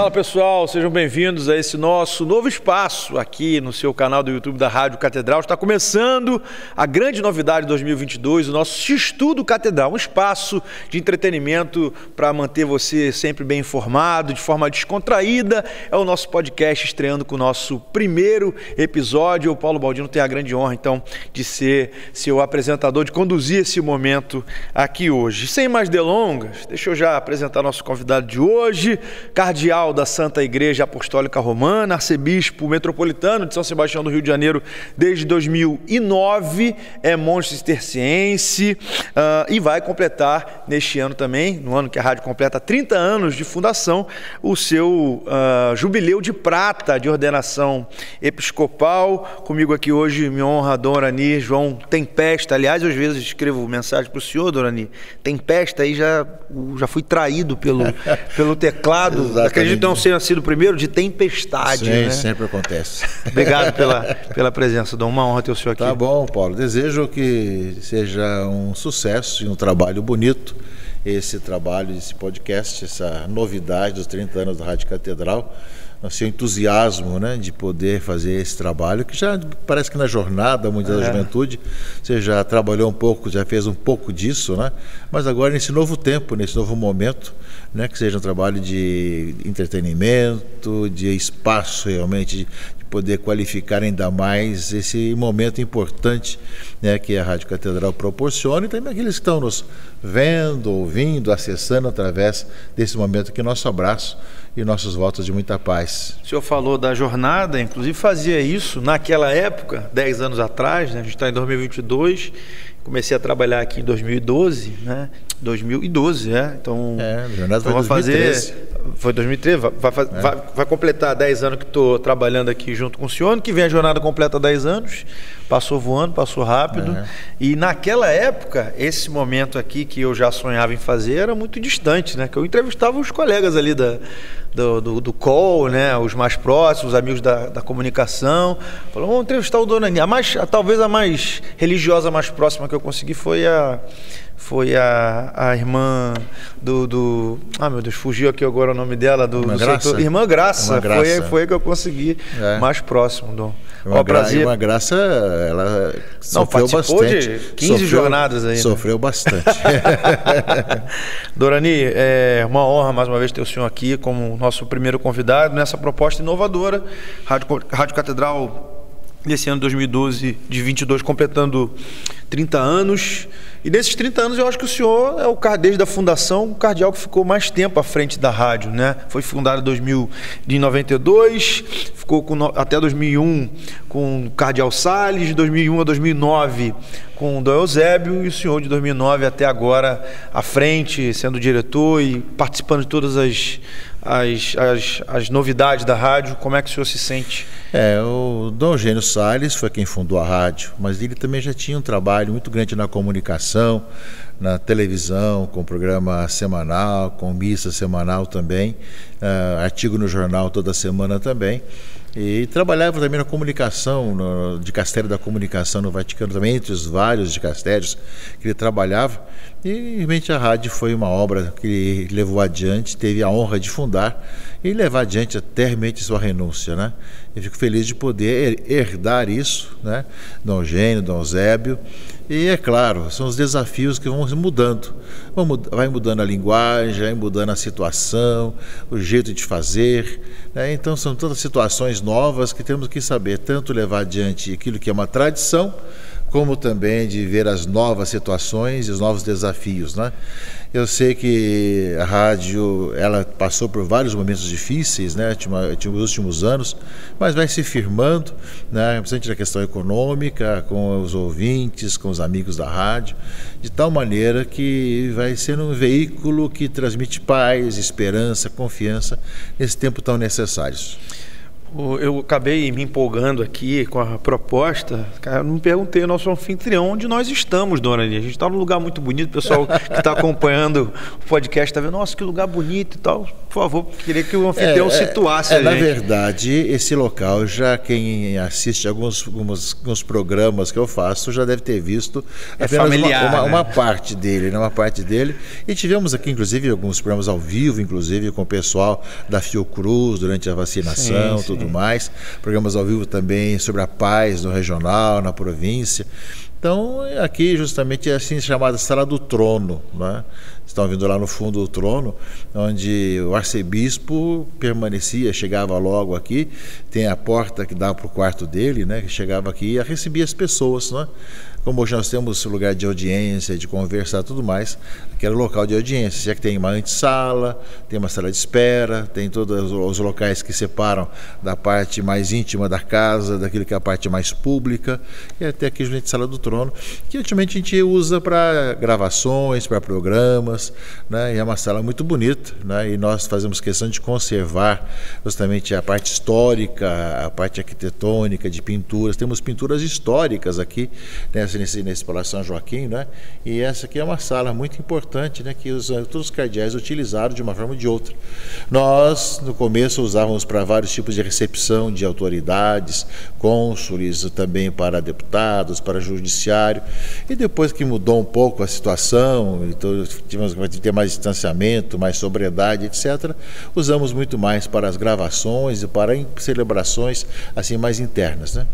Fala pessoal, sejam bem-vindos a esse nosso novo espaço aqui no seu canal do YouTube da Rádio Catedral. Está começando a grande novidade de 2022, o nosso X-Tudo Catedral, um espaço de entretenimento para manter você sempre bem informado, de forma descontraída. É o nosso podcast estreando com o nosso primeiro episódio. O Paulo Baldino tem a grande honra, então, de ser seu apresentador, de conduzir esse momento aqui hoje. Sem mais delongas, deixa eu já apresentar nosso convidado de hoje, cardeal da Santa Igreja Apostólica Romana, arcebispo metropolitano de São Sebastião do Rio de Janeiro desde 2009, é monge cisterciense e vai completar neste ano também, no ano que a rádio completa 30 anos de fundação, o seu jubileu de prata de ordenação episcopal. Comigo aqui hoje, me honra, Dom Orani João Tempesta. Aliás, às vezes escrevo mensagem para o senhor, Dom Orani, Tempesta, aí já fui traído pelo teclado. Acredito que não tenha sido o primeiro de tempestade. Sim, né? Sempre acontece. Obrigado pela presença, Dom. Uma honra ter o senhor aqui. Tá bom, Paulo. Desejo que seja um sucesso e um trabalho bonito esse trabalho, esse podcast, essa novidade dos 30 anos da Rádio Catedral. O seu entusiasmo, né, de poder fazer esse trabalho, que já parece que na Jornada Mundial da Juventude você já trabalhou um pouco, já fez um pouco disso, né? Mas agora nesse novo tempo, nesse novo momento, né, que seja um trabalho de entretenimento, de espaço realmente, de poder qualificar ainda mais esse momento importante, né, que a Rádio Catedral proporciona, e também aqueles que estão nos vendo, ouvindo, acessando através desse momento aqui. Nosso abraço e nossos votos de muita paz. O senhor falou da jornada, inclusive fazia isso naquela época, 10 anos atrás, né? A gente está em 2022, comecei a trabalhar aqui em 2012, né? 2012, então... a jornada foi 2013. Foi 2013, vai completar 10 anos que estou trabalhando aqui junto com o senhor. Ano que vem a jornada completa 10 anos, passou voando, passou rápido. E naquela época, esse momento aqui que eu já sonhava em fazer era muito distante, né? Que eu entrevistava os colegas ali do call, né? Os mais próximos, os amigos da comunicação. Falou, vamos entrevistar o Dom Orani. Talvez a mais religiosa, mais próxima que eu consegui foi a irmã do... Ah, meu Deus, fugiu aqui agora o nome dela. Irmã Graça. Foi a que eu consegui mais próximo, Dom. Irmã Graça, ela sofreu bastante. De 15 jornadas aí. Sofreu bastante. Dom Orani, é uma honra mais uma vez ter o senhor aqui como nosso primeiro convidado nessa proposta inovadora. Rádio Catedral, nesse ano de 2012, de 22, completando 30 anos. E nesses 30 anos eu acho que o senhor é desde a fundação, o cardeal que ficou mais tempo à frente da rádio, né? Foi fundado em 92, ficou até 2001 com o cardeal Salles, de 2001 a 2009 com o Dom Eusébio, e o senhor de 2009 até agora à frente, sendo diretor e participando de todas as novidades da rádio. Como é que o senhor se sente? O Dom Eugênio Salles foi quem fundou a rádio, mas ele também já tinha um trabalho muito grande na comunicação, na televisão, com programa semanal, com missa semanal também, artigo no jornal toda semana também. E trabalhava também na comunicação, no dicastério da comunicação no Vaticano também, entre os vários dicastérios que ele trabalhava. E realmente a rádio foi uma obra que ele levou adiante, teve a honra de fundar e levar adiante até realmente sua renúncia, né? Eu fico feliz de poder herdar isso, né? Dom Eugênio, Dom Eusébio. E é claro, são os desafios que vão mudando. Vai mudando a linguagem, vai mudando a situação, o jeito de fazer, né? Então são todas situações novas que temos que saber tanto levar adiante aquilo que é uma tradição, como também de ver as novas situações e os novos desafios, né? Eu sei que a rádio, ela passou por vários momentos difíceis, né, nos últimos anos, mas vai se firmando, né, principalmente na questão econômica, com os ouvintes, com os amigos da rádio, de tal maneira que vai ser um veículo que transmite paz, esperança, confiança nesse tempo tão necessários. Eu acabei me empolgando aqui com a proposta. Cara, eu não perguntei ao nosso anfitrião onde nós estamos, dona Aninha. A gente está num lugar muito bonito. O pessoal que está acompanhando o podcast está vendo, nossa, que lugar bonito e tal. Por favor, queria que o anfitrião situasse a gente. Na verdade, esse local, já quem assiste alguns programas que eu faço, já deve ter visto apenas familiar, uma parte dele, né? Uma parte dele. E tivemos aqui, inclusive, alguns programas ao vivo, inclusive com o pessoal da Fiocruz durante a vacinação, sim. tudo mais, programas ao vivo também sobre a paz no regional, na província. Então, aqui justamente é assim chamada Sala do Trono, né? Estão vendo lá no fundo do trono, onde o arcebispo permanecia, chegava logo aqui, tem a porta que dá para o quarto dele, né? Que chegava aqui e recebia as pessoas, né? Como hoje nós temos lugar de audiência, de conversar, tudo mais, aquele local de audiência, já que tem uma antessala, tem uma sala de espera, tem todos os locais que separam da parte mais íntima da casa, daquilo que é a parte mais pública, e até aqui a sala do trono, que ultimamente a gente usa para gravações, para programas, né? E é uma sala muito bonita, né? E nós fazemos questão de conservar justamente a parte histórica, a parte arquitetônica, de pinturas. Temos pinturas históricas aqui, né? Nesse Palácio São Joaquim, né? E essa aqui é uma sala muito importante, né? Que todos os cardeais utilizaram de uma forma ou de outra. Nós, no começo, usávamos para vários tipos de recepção de autoridades, cônsules, também para deputados, para judiciário, e depois que mudou um pouco a situação, então tivemos que ter mais distanciamento, mais sobriedade, etc., usamos muito mais para as gravações e para celebrações assim mais internas, né?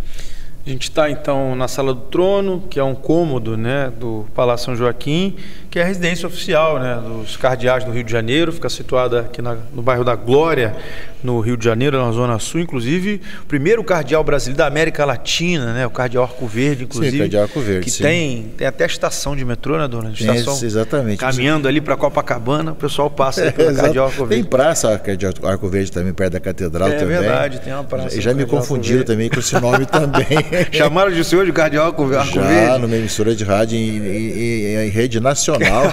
A gente está, então, na Sala do Trono, que é um cômodo, né, do Palácio São Joaquim, que é a residência oficial, né, dos cardeais do Rio de Janeiro, fica situada aqui no bairro da Glória, no Rio de Janeiro, na Zona Sul. Inclusive, o primeiro cardeal brasileiro da América Latina, né, o cardeal Arco Verde, inclusive. Sim, cardeal Arco Verde, que sim. tem até estação de metrô, né, dona? Estação, exatamente. Caminhando ali para Copacabana, o pessoal passa aí pelo cardeal Arco Verde. Tem praça, cardeal Arco Verde também, perto da Catedral também. É verdade, tem uma praça. E já me confundiram também com esse nome também. Chamaram de senhor de cardeal Arco Verde? Já, numa emissora de rádio em rede nacional,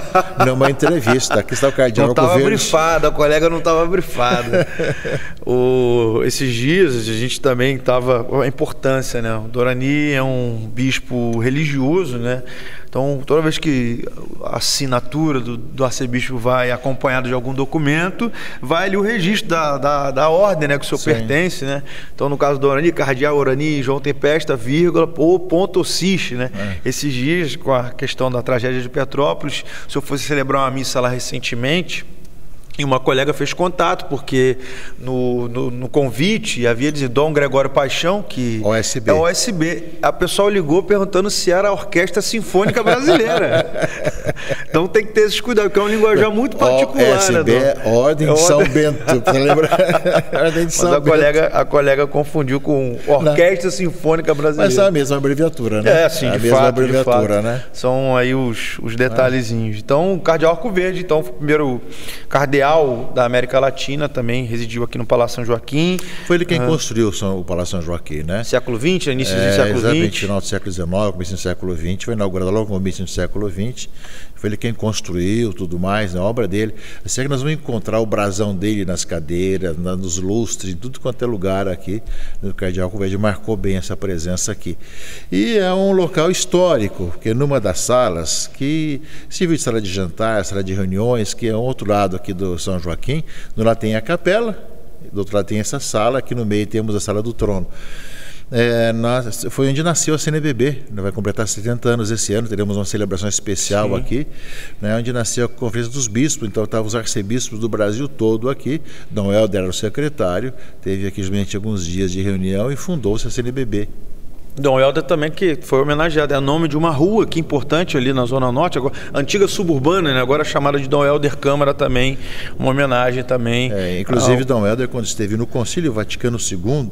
numa entrevista. Aqui está o cardeal Arco Verde. Não estava brifado, a colega não estava brifada. Esses dias a gente também estava... A importância, né? O Dorani é um bispo religioso, né? Então, toda vez que a assinatura do arcebispo vai acompanhada de algum documento, vai ali o registro da ordem, né, que o senhor pertence, né? Então, no caso do Orani, cardeal Orani João Tempesta, vírgula, ou ponto Ossis, né? Esses dias, com a questão da tragédia de Petrópolis, o senhor foi celebrar uma missa lá recentemente, e uma colega fez contato, porque no convite havia dizer Dom Gregório Paixão, que OSB. é o OSB. A pessoa ligou perguntando se era a Orquestra Sinfônica Brasileira. Então tem que ter esses cuidados, porque é um linguajar muito particular. OSB é Ordem de São Bento, para lembrar. Ordem de São Bento. A colega confundiu com Orquestra Sinfônica Brasileira. Mas é a mesma abreviatura, né? É, sim, a de mesma fato, abreviatura, né? São aí os detalhezinhos. Então, o cardeal Arco Verde, então, foi o primeiro cardeal da América Latina, também residiu aqui no Palácio São Joaquim. Foi ele quem construiu o Palácio São Joaquim, né? Século XX, início do século XX. Final do século XIX, começo do século XX, foi inaugurado logo no início do século XX. Foi ele quem construiu, tudo mais, na obra dele. Assim é que nós vamos encontrar o brasão dele nas cadeiras, nos lustres, em tudo quanto é lugar aqui. O cardeal Arco Verde marcou bem essa presença aqui. E é um local histórico, porque numa das salas, que serviu de sala de jantar, sala de reuniões, que é um outro lado aqui do São Joaquim, do lado tem a capela, do outro lado tem essa sala, aqui no meio temos a Sala do Trono. Foi onde nasceu a CNBB, vai completar 70 anos esse ano, teremos uma celebração especial aqui, né, onde nasceu a Conferência dos Bispos, então estavam os arcebispos do Brasil todo aqui, Dom Helder era o secretário, teve aqui justamente alguns dias de reunião e fundou-se a CNBB. Dom Helder também, que foi homenageado, é o nome de uma rua aqui importante ali na Zona Norte, agora, antiga suburbana, né? Agora chamada de Dom Helder Câmara também, uma homenagem também. Inclusive Dom Helder, quando esteve no Concílio Vaticano II,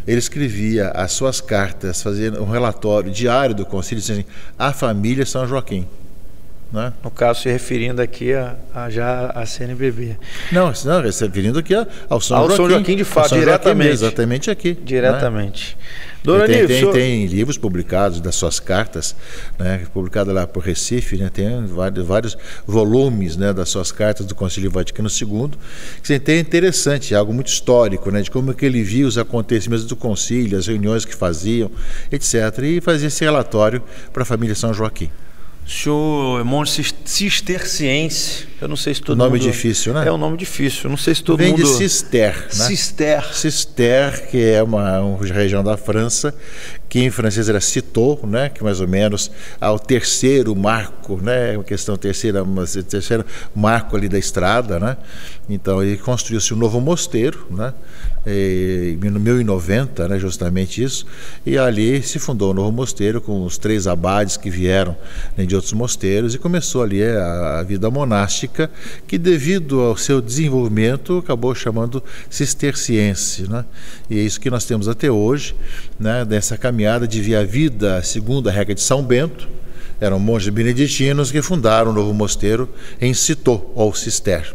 ele escrevia as suas cartas, fazia um relatório diário do concílio, dizendo assim, a família São Joaquim. né? No caso, se referindo aqui já a CNBB. Não, se referindo aqui ao São Joaquim. São Joaquim, de fato, diretamente. Joaquim, exatamente aqui. Diretamente. Né? Dona Nívia, tem livros publicados das suas cartas, né, publicado lá por Recife, né, tem vários volumes, né, das suas cartas do Concílio Vaticano II, que é interessante, é algo muito histórico, né, de como que ele via os acontecimentos do concílio, as reuniões que faziam, etc., e fazia esse relatório para a família São Joaquim. O senhor é monge cisterciense, eu não sei se todo mundo... Nome difícil, né? É um nome difícil, eu não sei se todo mundo... mundo... Vem de Cister, né? Cister, que é uma região da França, que em francês era Citeaux, né? Que mais ou menos ao terceiro marco, né? Uma questão terceiro marco ali da estrada, né? Então ele construiu-se um novo mosteiro, né? No 1090, né, justamente isso, e ali se fundou um novo mosteiro com os 3 abades que vieram, né, de outros mosteiros, e começou ali a vida monástica, que devido ao seu desenvolvimento acabou chamando cisterciense, né? E é isso que nós temos até hoje, né, dessa caminhada de ver a vida segundo a regra de São Bento. Eram monges beneditinos que fundaram um novo mosteiro em Citeaux, ou Cister.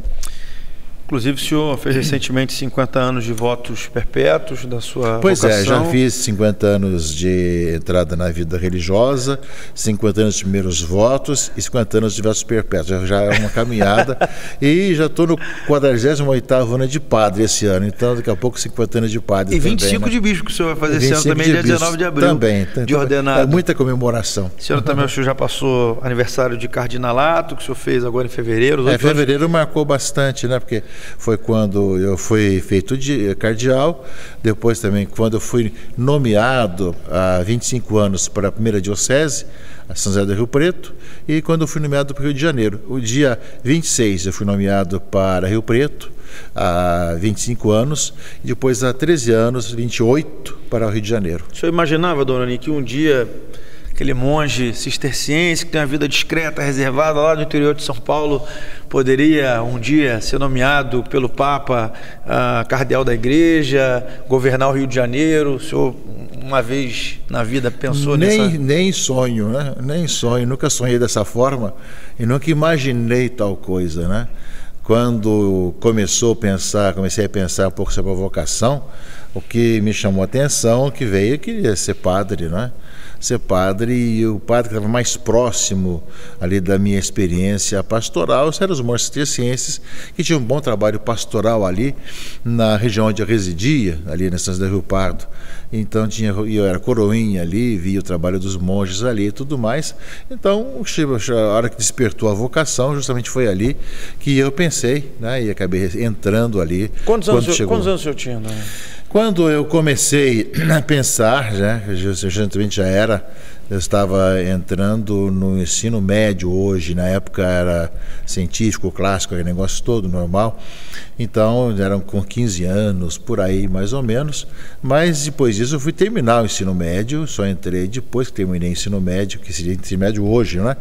Inclusive, o senhor fez recentemente 50 anos de votos perpétuos da sua vocação. Já fiz 50 anos de entrada na vida religiosa, 50 anos de primeiros votos e 50 anos de votos perpétuos. Já é uma caminhada. E já estou no 48º ano de padre esse ano, então daqui a pouco 50 anos de padre. E 25 também, né? de bispo que o senhor vai fazer esse ano também, dia 19 de abril. Também. De ordenado. É muita comemoração. O senhor também, o senhor já passou aniversário de cardinalato, que o senhor fez agora em fevereiro. Fevereiro marcou bastante, né? Porque foi quando eu fui feito cardeal, depois também quando eu fui nomeado há 25 anos para a primeira diocese, a São José do Rio Preto, e quando eu fui nomeado para o Rio de Janeiro. O dia 26 eu fui nomeado para Rio Preto, há 25 anos, e depois há 13 anos, 28, para o Rio de Janeiro. O senhor imaginava, dona Ani, que um dia aquele monge cisterciense que tem uma vida discreta, reservada lá do interior de São Paulo, poderia um dia ser nomeado pelo Papa cardeal da Igreja, governar o Rio de Janeiro? O senhor, uma vez na vida, pensou nessa... Nem sonho, né? Nem sonho, nunca sonhei dessa forma e nunca imaginei tal coisa, né? Quando comecei a pensar um pouco sobre a vocação, o que me chamou a atenção, que veio, eu queria ser padre, né? Ser padre, e o padre que estava mais próximo ali da minha experiência pastoral eram os monges cistercienses, que tinham um bom trabalho pastoral ali na região onde eu residia, ali na São José do Rio Pardo. Então eu era coroinha ali, via o trabalho dos monges ali e tudo mais. Então a hora que despertou a vocação, justamente foi ali que eu pensei, né, e acabei entrando ali. Quantos anos o senhor tinha, né? Quando eu comecei a pensar, eu estava entrando no ensino médio hoje, na época era científico, clássico, aquele negócio todo normal, então eram com 15 anos, por aí mais ou menos, mas depois disso eu fui terminar o ensino médio, só entrei depois que terminei o ensino médio, que seria ensino médio hoje, né?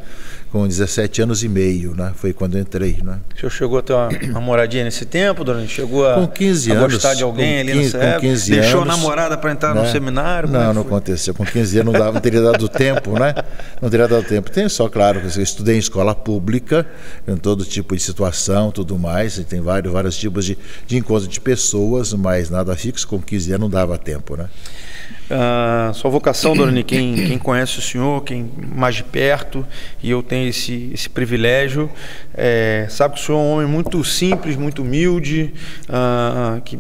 Com 17 anos e meio, né? Foi quando eu entrei, né? O senhor chegou a ter uma moradia nesse tempo, dona? Chegou a, com 15 a anos, gostar de alguém ali nessa época? 15 Deixou anos, a namorada para entrar no seminário? Não aconteceu. Com 15 anos não teria dado tempo, né? Não teria dado tempo. Tem só, claro, eu estudei em escola pública, em todo tipo de situação, tudo mais, e tem vários tipos de encontro de pessoas, mas nada fixo. Com 15 anos não dava tempo, né? Sua vocação, dona Ani, quem conhece o senhor, quem mais de perto, e eu tenho esse privilégio, sabe que o senhor é um homem muito simples, muito humilde, que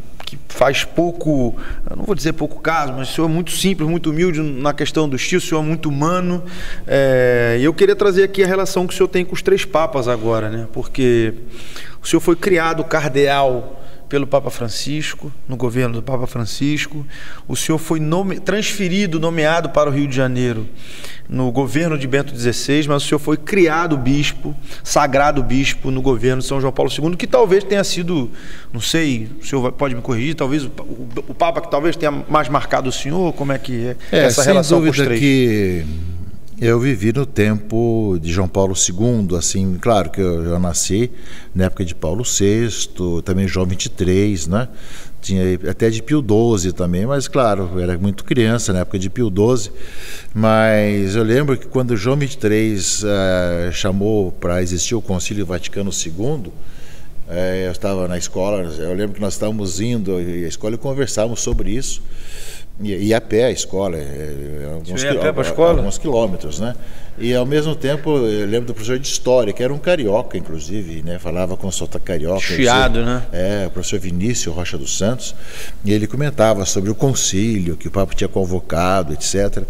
faz pouco, não vou dizer pouco caso, mas o senhor é muito simples, muito humilde na questão do estilo, o senhor é muito humano, e eu queria trazer aqui a relação que o senhor tem com os 3 papas agora, né? Porque o senhor foi criado cardeal pelo Papa Francisco, no governo do Papa Francisco. O senhor foi nomeado para o Rio de Janeiro no governo de Bento XVI, mas o senhor foi criado bispo, sagrado bispo no governo de São João Paulo II, que talvez tenha sido, não sei, o senhor pode me corrigir, talvez o Papa que talvez tenha mais marcado o senhor. Como é que é essa relação com os 3? Que Eu vivi no tempo de João Paulo II, assim, claro que eu nasci na época de Paulo VI, também João XXIII, né? Tinha até de Pio XII também, mas claro, eu era muito criança na época de Pio XII, mas eu lembro que quando João XXIII chamou para existir o Concílio Vaticano II, eu estava na escola, eu lembro que nós estávamos indo à escola e conversávamos sobre isso. E a pé a escola, alguns quilômetros, né? E ao mesmo tempo eu lembro do professor de história, que era um carioca, inclusive, né? Falava com sotaque carioca. Chiado, né? O professor Vinícius Rocha dos Santos, e ele comentava sobre o concílio, que o Papa tinha convocado, etc.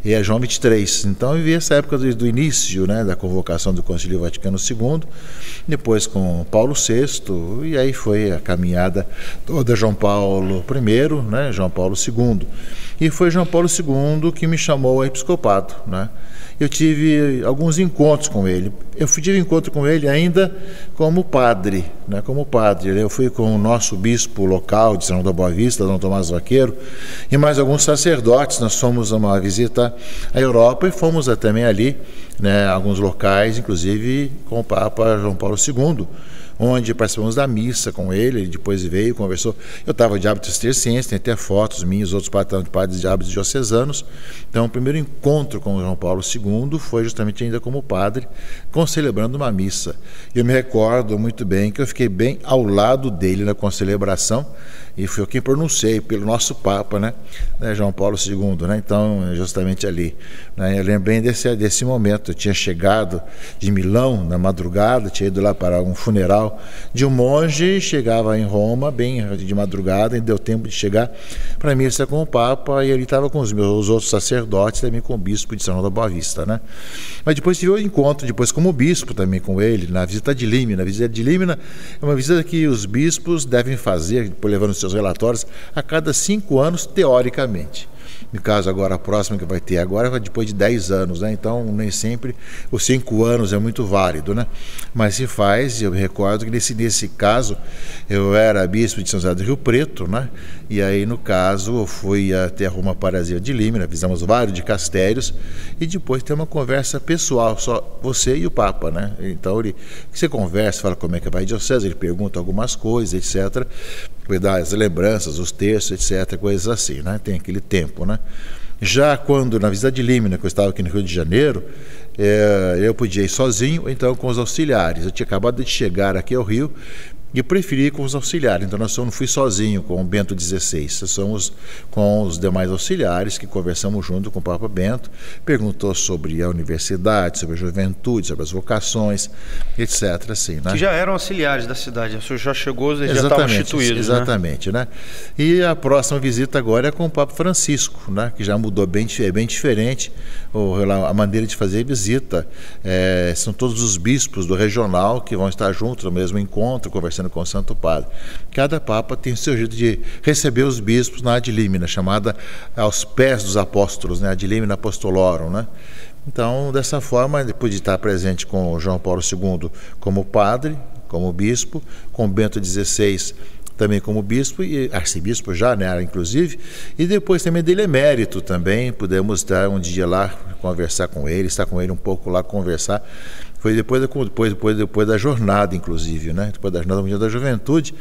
E é João XXIII. Então eu vivi essa época do início, né? Da convocação do Concílio Vaticano II, depois com Paulo VI, e aí foi a caminhada toda João Paulo I, né? João Paulo II. E foi João Paulo II que me chamou ao episcopado, né? Eu tive alguns encontros com ele. Eu tive encontro com ele ainda como padre, né? Como padre. Eu fui com o nosso bispo local de São da Boa Vista, Dom Tomás Vaqueiro, e mais alguns sacerdotes. Nós fomos a uma visita à Europa e fomos também ali, né? Alguns locais, inclusive com o Papa João Paulo II, onde participamos da missa com ele depois veio, conversou. Eu estava de hábitos cistercienses, tem até fotos minhas, outros padres de hábitos diocesanos. Então, o primeiro encontro com João Paulo II foi justamente ainda como padre, celebrando uma missa. Eu me recordo muito bem que eu fiquei bem ao lado dele na concelebração, e foi eu quem pronunciei pelo nosso Papa, né? João Paulo II, né? Então, justamente ali, né? Eu lembrei desse momento. Eu tinha chegado de Milão na madrugada, tinha ido lá para um funeral de um monge, chegava em Roma bem de madrugada, e deu tempo de chegar para a missa com o Papa, e ele estava com os outros sacerdotes, também com o bispo de São da Boa Vista, né? Mas depois tive o encontro, depois como bispo também com ele, na visita de Límina. A visita de Límina é uma visita que os bispos devem fazer, levando seus relatórios, a cada 5 anos, teoricamente. No caso agora, a próxima que vai ter agora, depois de 10 anos, né? Então nem sempre os 5 anos é muito válido, né? Mas se faz. Eu me recordo que nesse caso eu era bispo de São José do Rio Preto, né? E aí no caso eu fui até a Roma Parazia de Límina, visitamos vários dicastérios, e depois tem uma conversa pessoal, só você e o Papa, né? Então você conversa, fala como é que vai a diocese, ele pergunta algumas coisas, etc., dá as lembranças, os textos, etc., coisas assim, né? Tem aquele tempo, né? Já quando, na visita de Límina, que eu estava aqui no Rio de Janeiro, eu podia ir sozinho, ou então com os auxiliares. Eu tinha acabado de chegar aqui ao Rio e preferi ir com os auxiliares. Então nós não fui sozinho com o Bento XVI, nós somos com os demais auxiliares que conversamos junto com o Papa Bento, perguntou sobre a universidade, sobre a juventude, sobre as vocações, etc. Assim, né? Que já eram auxiliares da cidade, o senhor já chegou, já estavam instituídos. Exatamente, né? E a próxima visita agora é com o Papa Francisco, né? Que já mudou bem diferente a maneira de fazer visita. São todos os bispos do regional que vão estar juntos no mesmo encontro, conversando com o Santo Padre. Cada Papa tem o seu jeito de receber os bispos na Ad Limina, chamada aos pés dos apóstolos, né? Ad Limina Apostolorum, né? Então, dessa forma, depois de estar presente com João Paulo II como padre, como bispo, com Bento XVI também como bispo e arcebispo já, né, inclusive, e depois também dele emérito também, pudemos estar um dia lá, conversar com ele, estar com ele um pouco lá, conversar. Foi depois da jornada, inclusive, né? Depois da jornada mundial da juventude,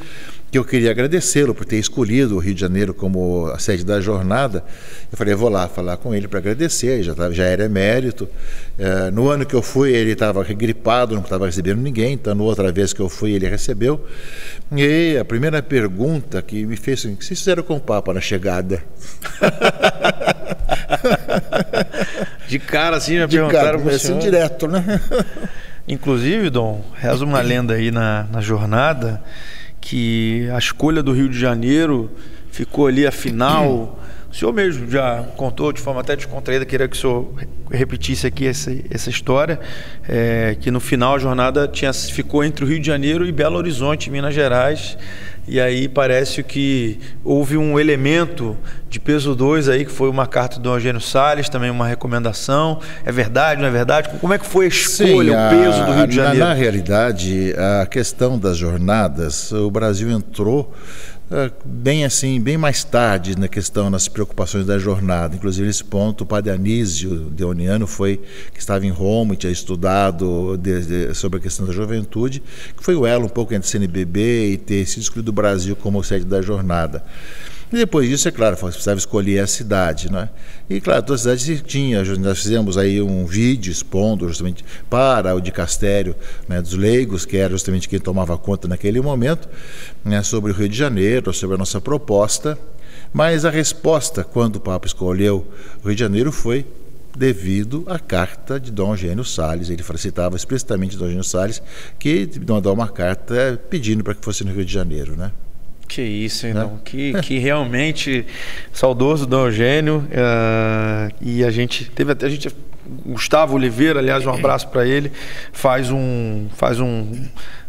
que eu queria agradecê-lo por ter escolhido o Rio de Janeiro como a sede da jornada. Eu falei, eu vou lá falar com ele para agradecer, já era emérito. No ano que eu fui, ele estava gripado, não estava recebendo ninguém, então, na outra vez que eu fui, ele recebeu. E a primeira pergunta que me fez assim, o que vocês fizeram com o Papa na chegada? De cara, assim, já perguntaram para o senhor. Direto, né? Inclusive, Dom, reza uma lenda aí na jornada que a escolha do Rio de Janeiro ficou ali, afinal. O senhor mesmo já contou de forma até descontraída, queria que o senhor repetisse aqui essa história, que no final a jornada ficou entre o Rio de Janeiro e Belo Horizonte, Minas Gerais, e aí parece que houve um elemento de peso 2 aí, que foi uma carta do Eugênio Salles, também uma recomendação. É verdade, não é verdade? Como é que foi a escolha, o peso do Rio de Janeiro? Na realidade, a questão das jornadas, o Brasil entrou bem assim, bem mais tarde na questão, nas preocupações da jornada. Inclusive, nesse ponto, o padre Anísio Deoniano que estava em Roma e tinha estudado sobre a questão da juventude, que foi o elo um pouco entre CNBB e ter sido excluído do Brasil como sede da jornada. E depois disso, é claro, precisava escolher a cidade, né? E claro, toda a cidade tinha, nós fizemos aí um vídeo expondo justamente para o dicastério, né, dos leigos, que era justamente quem tomava conta naquele momento, né, sobre o Rio de Janeiro, sobre a nossa proposta, mas a resposta, quando o Papa escolheu o Rio de Janeiro, foi devido à carta de Dom Eugênio Salles. Ele citava explicitamente Dom Eugênio Salles, que mandou uma carta pedindo para que fosse no Rio de Janeiro, né? Que isso, então, que realmente saudoso Dom Eugênio, e a gente Gustavo Oliveira, aliás, um abraço para ele,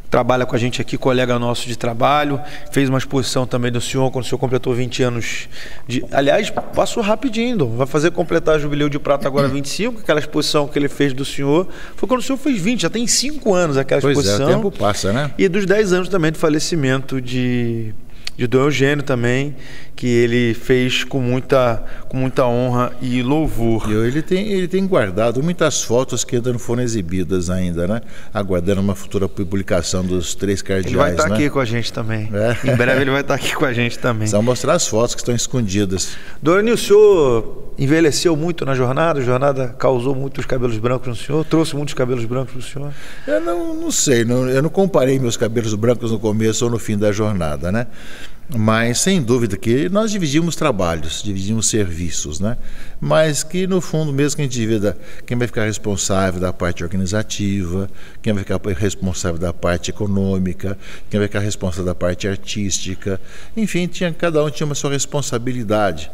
trabalha com a gente aqui, colega nosso de trabalho, fez uma exposição também do senhor, quando o senhor completou 20 anos aliás, passou rapidinho, vai completar Jubileu de Prata agora 25, aquela exposição que ele fez do senhor, foi quando o senhor fez 20, já tem 5 anos aquela exposição. Pois é, o tempo passa, né? E dos 10 anos também do falecimento de Dom Eugênio também, que ele fez com muita honra e louvor. E ele tem guardado muitas fotos que ainda não foram exibidas ainda, né? Aguardando uma futura publicação dos 3 cardeais. Ele vai estar aqui com a gente também. Em breve ele vai estar aqui com a gente também. Só mostrar as fotos que estão escondidas. Dona o senhor envelheceu muito na jornada? A jornada causou muitos cabelos brancos no senhor? Trouxe muitos cabelos brancos no senhor? Eu não sei, eu não comparei meus cabelos brancos no começo ou no fim da jornada, né? Mas, sem dúvida, que nós dividimos trabalhos, dividimos serviços, né? Mas que, no fundo, mesmo que a gente divida, quem vai ficar responsável da parte organizativa, quem vai ficar responsável da parte econômica, quem vai ficar responsável da parte artística, enfim, cada um tinha uma sua responsabilidade,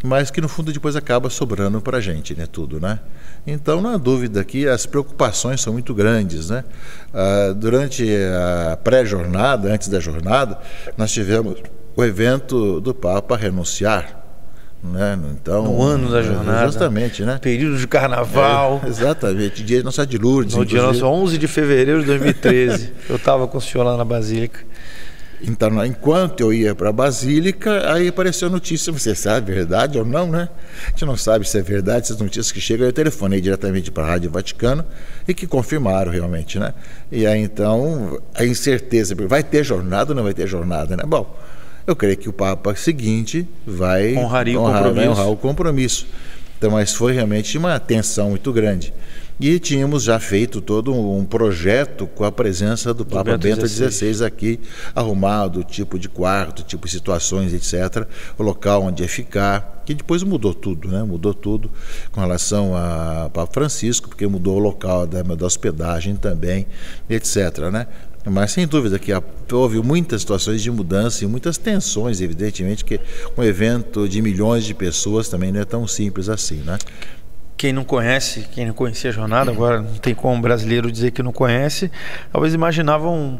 mas que, no fundo, depois acaba sobrando para a gente, né? Tudo, né? Então, não há dúvida que as preocupações são muito grandes, né? Durante a pré-jornada, antes da jornada, nós tivemos o evento do Papa renunciar, né? Então, no ano da jornada. Exatamente, né? Período de carnaval. Exatamente, dia de Nossa de Lourdes. No dia nosso 11 de fevereiro de 2013. Eu estava com o senhor lá na Basílica. Então, enquanto eu ia para a Basílica, aí apareceu a notícia, você sabe, é verdade ou não, né? A gente não sabe se é verdade, essas notícias que chegam. Eu telefonei diretamente para a Rádio Vaticano e que confirmaram realmente, né? E aí, então, a incerteza, vai ter jornada ou não vai ter jornada, né? Bom, eu creio que o Papa seguinte vai honrar o compromisso. Então, mas foi realmente uma tensão muito grande. E tínhamos já feito todo um projeto com a presença do Papa Bento XVI aqui, arrumado, tipo de quarto, tipo de situações, etc., o local onde ia ficar, que depois mudou tudo, né? Mudou tudo com relação a Papa Francisco, porque mudou o local da hospedagem também, etc., né? Mas sem dúvida que houve muitas situações de mudança e muitas tensões, evidentemente, que um evento de milhões de pessoas também não é tão simples assim, né? Quem não conhecia a jornada, agora não tem como um brasileiro dizer que não conhece, talvez imaginavam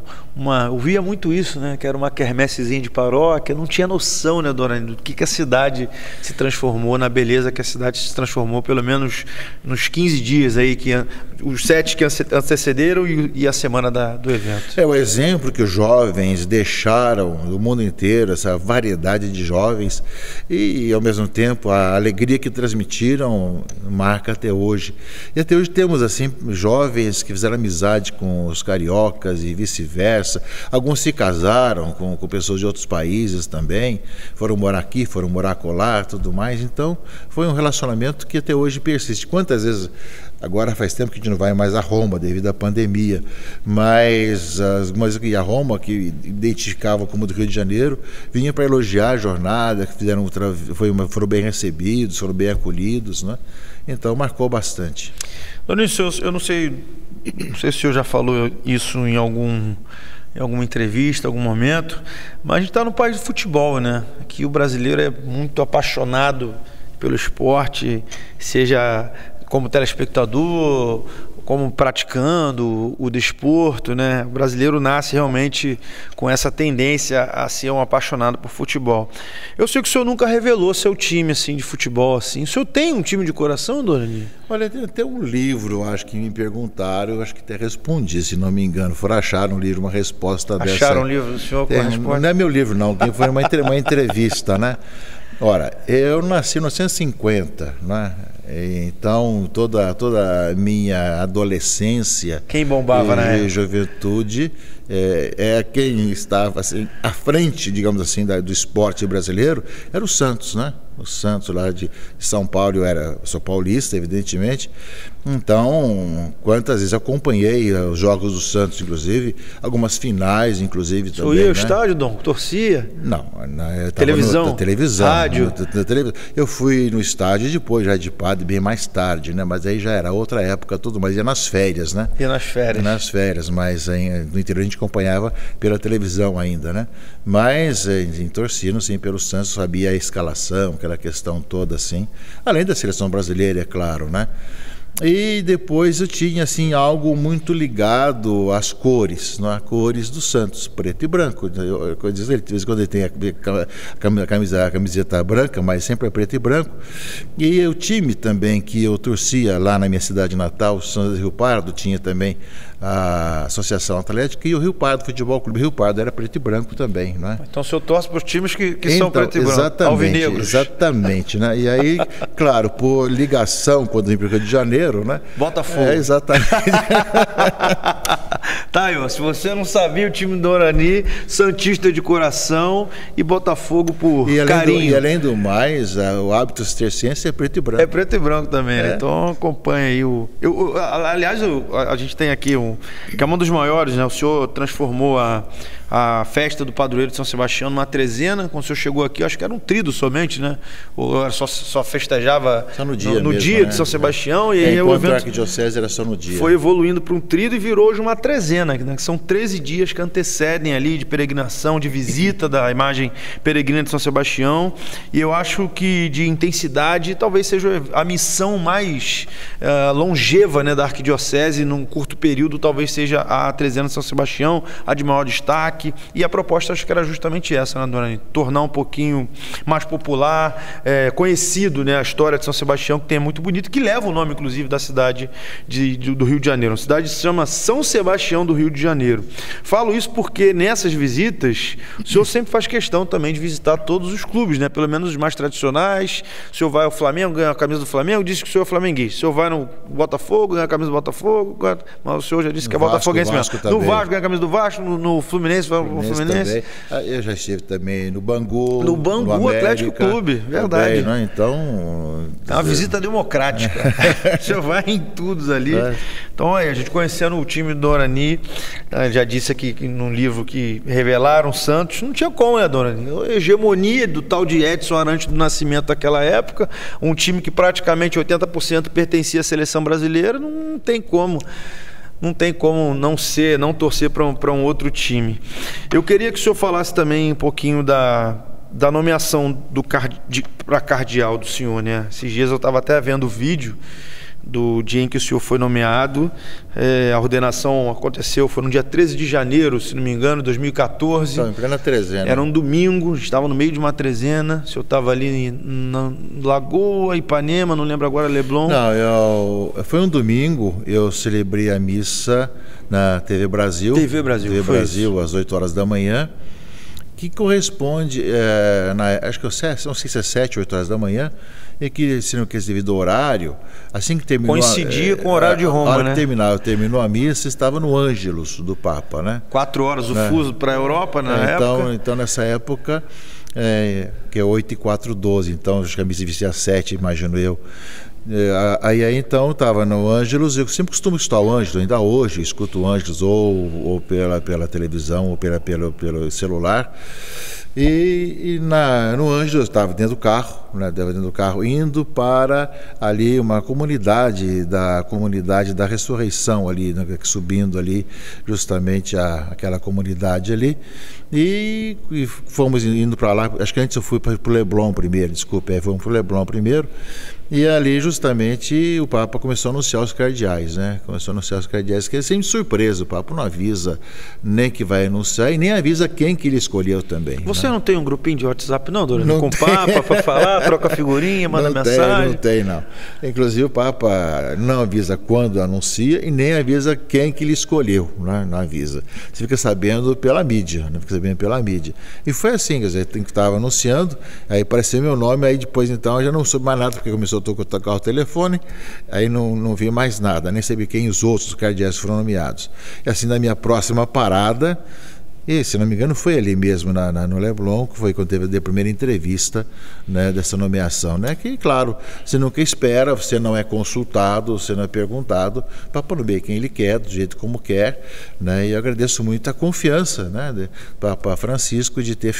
eu via muito isso, né? Que era uma quermessezinha de paróquia, não tinha noção, né, Dona, do que a cidade se transformou, na beleza que a cidade se transformou, pelo menos nos 15 dias aí, os 7 que antecederam e a semana do evento. É o exemplo que os jovens deixaram do mundo inteiro, essa variedade de jovens, e ao mesmo tempo a alegria que transmitiram marca até hoje. E até hoje temos assim jovens que fizeram amizade com os cariocas e vice-versa. Alguns se casaram com pessoas de outros países também, foram morar aqui, foram morar acolá, tudo mais. Então foi um relacionamento que até hoje persiste. Quantas vezes, agora faz tempo que a gente não vai mais a Roma devido à pandemia, mas algumas que a Roma, que identificava como do Rio de Janeiro, vinha para elogiar a jornada, que foram bem recebidos, foram bem acolhidos, né? Então marcou bastante. Dona Ilse, eu não sei se o senhor já falou isso em alguma entrevista, algum momento, mas a gente está no país do futebol, né? Aqui o brasileiro é muito apaixonado pelo esporte, seja como telespectador como praticando o desporto, né? O brasileiro nasce realmente com essa tendência a ser um apaixonado por futebol. Eu sei que o senhor nunca revelou seu time assim de futebol assim. O senhor tem um time de coração, Dorani? Olha, tem um livro, acho que me perguntaram, eu acho que até respondi, se não me engano. Foram achar no livro uma resposta dessa. Acharam um livro do senhor com a resposta? Não é meu livro, não. Foi uma entrevista, né? Ora, eu nasci em 1950, né? Então, toda a minha adolescência... Quem bombava na época? Juventude quem estava assim, à frente, digamos assim, do esporte brasileiro, era o Santos, né? O Santos lá de São Paulo, sou paulista, evidentemente. Então, quantas vezes acompanhei os jogos do Santos, inclusive, algumas finais, inclusive, também. Você ia ao estádio, Dom? Torcia? Não, televisão? Televisão. Rádio? Eu fui no estádio depois, já de padre, bem mais tarde, né? Mas aí já era outra época, tudo, mas ia nas férias, né? Ia nas férias. Nas férias, mas aí, no interior a gente acompanhava pela televisão ainda, né? Mas torcendo, sim, pelo Santos, sabia a escalação, aquela questão toda, assim. Além da seleção brasileira, é claro, né? E depois eu tinha assim algo muito ligado às cores, né? Cores do Santos, preto e branco. De vez em quando ele tem a camiseta branca, mas sempre é preto e branco. E o time também que eu torcia lá na minha cidade natal, São José do Rio Pardo, tinha também a Associação Atlética e o Rio Pardo, Futebol Clube Rio Pardo, era preto e branco também, não é? Então o senhor torce para os times que são preto e branco, exatamente, alvinegros. Exatamente, né? E aí, claro, por ligação, quando vim para o Rio de Janeiro, né? Botafogo. Exatamente. Tá aí, ó, se você não sabia, o time do Dorani, santista de coração e Botafogo por carinho. E além do mais, o hábito cisterciense é preto e branco. É preto e branco também, né? Então acompanha aí aliás, a gente tem aqui que é um dos maiores, né? O senhor transformou a festa do padroeiro de São Sebastião numa trezena. Quando o senhor chegou aqui, acho que era um tríduo somente, né? Ou só festejava só no dia, no mesmo, dia né? de São Sebastião. E aí enquanto a arquidiocese era só no dia. Foi evoluindo para um tríduo e virou hoje uma trezena, né? Que são 13 dias que antecedem ali de peregrinação, de visita da imagem peregrina de São Sebastião. E eu acho que de intensidade talvez seja a missão mais longeva, né, da arquidiocese num curto período, talvez seja a trezena de São Sebastião, a de maior destaque. E a proposta acho que era justamente essa, né, Dorani? Tornar um pouquinho mais popular, conhecido, né, a história de São Sebastião, que tem muito bonito, que leva o nome, inclusive, da cidade do Rio de Janeiro. A cidade se chama São Sebastião do Rio de Janeiro. Falo isso porque nessas visitas, o senhor sempre faz questão também de visitar todos os clubes, né? Pelo menos os mais tradicionais. O senhor vai ao Flamengo, ganha a camisa do Flamengo, diz que o senhor é flamenguista. O senhor vai no Botafogo, ganha a camisa do Botafogo, mas o senhor já disse que é botafoguense mesmo. No Vasco, ganha a camisa do Vasco, no Fluminense, Fluminense. Eu já estive também no Bangu. No Bangu, no Atlético Clube, verdade. Também, né? Então... É uma visita democrática. O senhor vai em tudo ali. Então, a gente conhecendo o time do Dorani, já disse aqui num livro que revelaram Santos, não tinha como, né, Dorani? A hegemonia do tal de Edson Arantes do Nascimento daquela época, um time que praticamente 80% pertencia à seleção brasileira, não tem como. Não tem como não torcer para um outro time. Eu queria que o senhor falasse também um pouquinho da nomeação para cardeal do senhor, né? Esses dias eu estava até vendo o vídeo do dia em que o senhor foi nomeado. A ordenação aconteceu, foi no dia 13 de janeiro, se não me engano, 2014. Então, em plena trezena. Era um domingo, estava no meio de uma trezena. O senhor estava ali na Lagoa, Ipanema, não lembro agora, Leblon. Não, foi um domingo, eu celebrei a missa na TV Brasil. TV Brasil, às 8 horas da manhã, que corresponde, acho que não sei se é 7, 8 horas da manhã, e que, se não quis devido ao horário, assim que terminou... Coincidia com o horário de Roma, hora né? Que terminou a missa, estava no Ângelus do Papa, né? 4 horas o fuso para a Europa na época. Então, nessa época, que é 8 e 4, 12, então acho que a missa devia ser às 7, imagino eu. Aí então estava no Ângelus. Eu sempre costumo escutar o Ângelus, ainda hoje escuto o Ângelus ou pela televisão ou pelo celular. E no Ângelus eu estava dentro do carro, indo para ali uma comunidade da ressurreição ali, né, subindo ali justamente aquela comunidade ali, e fomos indo para lá. Acho que antes eu fui para o Leblon primeiro, fomos para o Leblon primeiro. E ali justamente o Papa começou a anunciar os cardeais, né? Começou a anunciar os cardeais, que é sempre surpresa, o Papa não avisa nem que vai anunciar e nem avisa quem que ele escolheu também. Você né? não tem um grupinho de WhatsApp não, Dorani? Com o Papa para falar, troca figurinha, manda mensagem? Não tem, não. Inclusive o Papa não avisa quando anuncia e nem avisa quem que ele escolheu, né? Não avisa. Você fica sabendo pela mídia, né? Fica sabendo pela mídia. E foi assim, quer dizer, estava anunciando, aí apareceu meu nome, aí depois então eu já não soube mais nada, porque começou a tocar o telefone, aí não vi mais nada, nem sabia quem os outros cardeais foram nomeados. E assim, na minha próxima parada, e, se não me engano, foi ali mesmo no Leblon, que foi quando teve a primeira entrevista, né, dessa nomeação, né? Que, claro, você nunca espera, você não é consultado, você não é perguntado, para nomear quem ele quer, do jeito como quer, né? E eu agradeço muito a confiança, né, do Papa Francisco de ter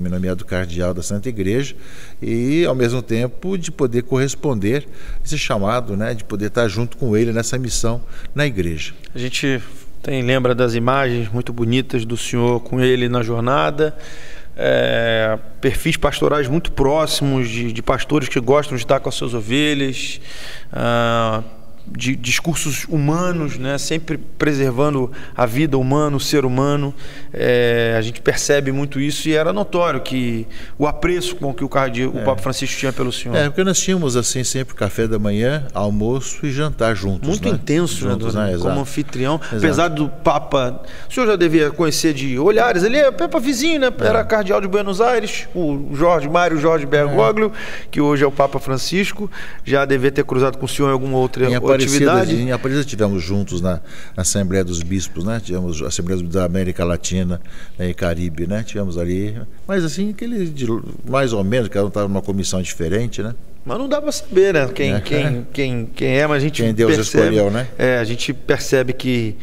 me nomeado cardeal da Santa Igreja e, ao mesmo tempo, de poder corresponder a esse chamado, né, de poder estar junto com ele nessa missão na Igreja. A gente lembra das imagens muito bonitas do senhor com ele na jornada, perfis pastorais muito próximos de pastores que gostam de estar com as suas ovelhas, de discursos humanos, né? Sempre preservando a vida humana, o ser humano. A gente percebe muito isso e era notório que o apreço com que o Papa Francisco tinha pelo senhor. Porque nós tínhamos assim sempre café da manhã, almoço e jantar juntos. Muito, né? Intenso, juntos, né? Como Exato. anfitrião. Exato. Apesar do Papa, o senhor já devia conhecer de olhares, ele é Papa vizinho, né? Era cardeal de Buenos Aires, o Mário Jorge Bergoglio, que hoje é o Papa Francisco, já devia ter cruzado com o senhor em alguma outra atividade. Em Aparecida tivemos juntos na Assembleia dos Bispos, né? Tivemos a Assembleia da América Latina, né, e Caribe, né? Tivemos ali, mas assim, mais ou menos, cada um estava numa comissão diferente, né? Mas não dá para saber, né? Quem é, mas a gente quem Deus percebe, escolheu, né? A gente percebe que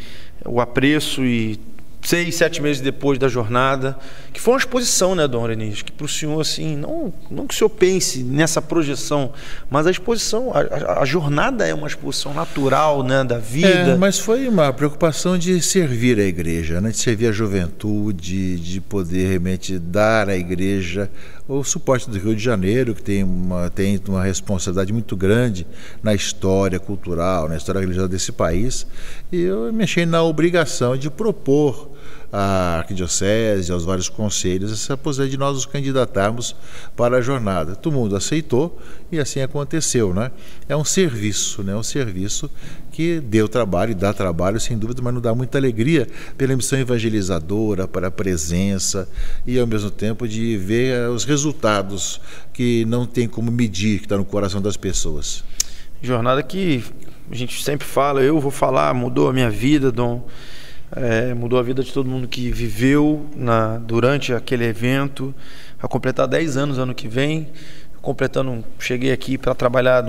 o apreço e 6, 7 meses depois da jornada, que foi uma exposição, né, Dom Renis? Que para o senhor, assim, não que o senhor pense nessa projeção, mas a exposição, a jornada é uma exposição natural, né, da vida. Mas foi uma preocupação de servir a igreja, né, de servir a juventude, de poder realmente dar à igreja o suporte do Rio de Janeiro, que tem uma responsabilidade muito grande na história cultural, na história religiosa desse país, e eu me achei na obrigação de propor à arquidiocese, aos vários conselhos, essa possibilidade de nós nos candidatarmos para a jornada. Todo mundo aceitou e assim aconteceu, né? É um serviço, né? Um serviço que deu trabalho e dá trabalho, sem dúvida, mas não dá muita alegria pela missão evangelizadora, para a presença e, ao mesmo tempo, de ver os resultados que não tem como medir, que está no coração das pessoas. Jornada que a gente sempre fala, eu vou falar, mudou a minha vida, Dom. Mudou a vida de todo mundo que viveu durante aquele evento. Vai completar 10 anos ano que vem. Cheguei aqui para trabalhar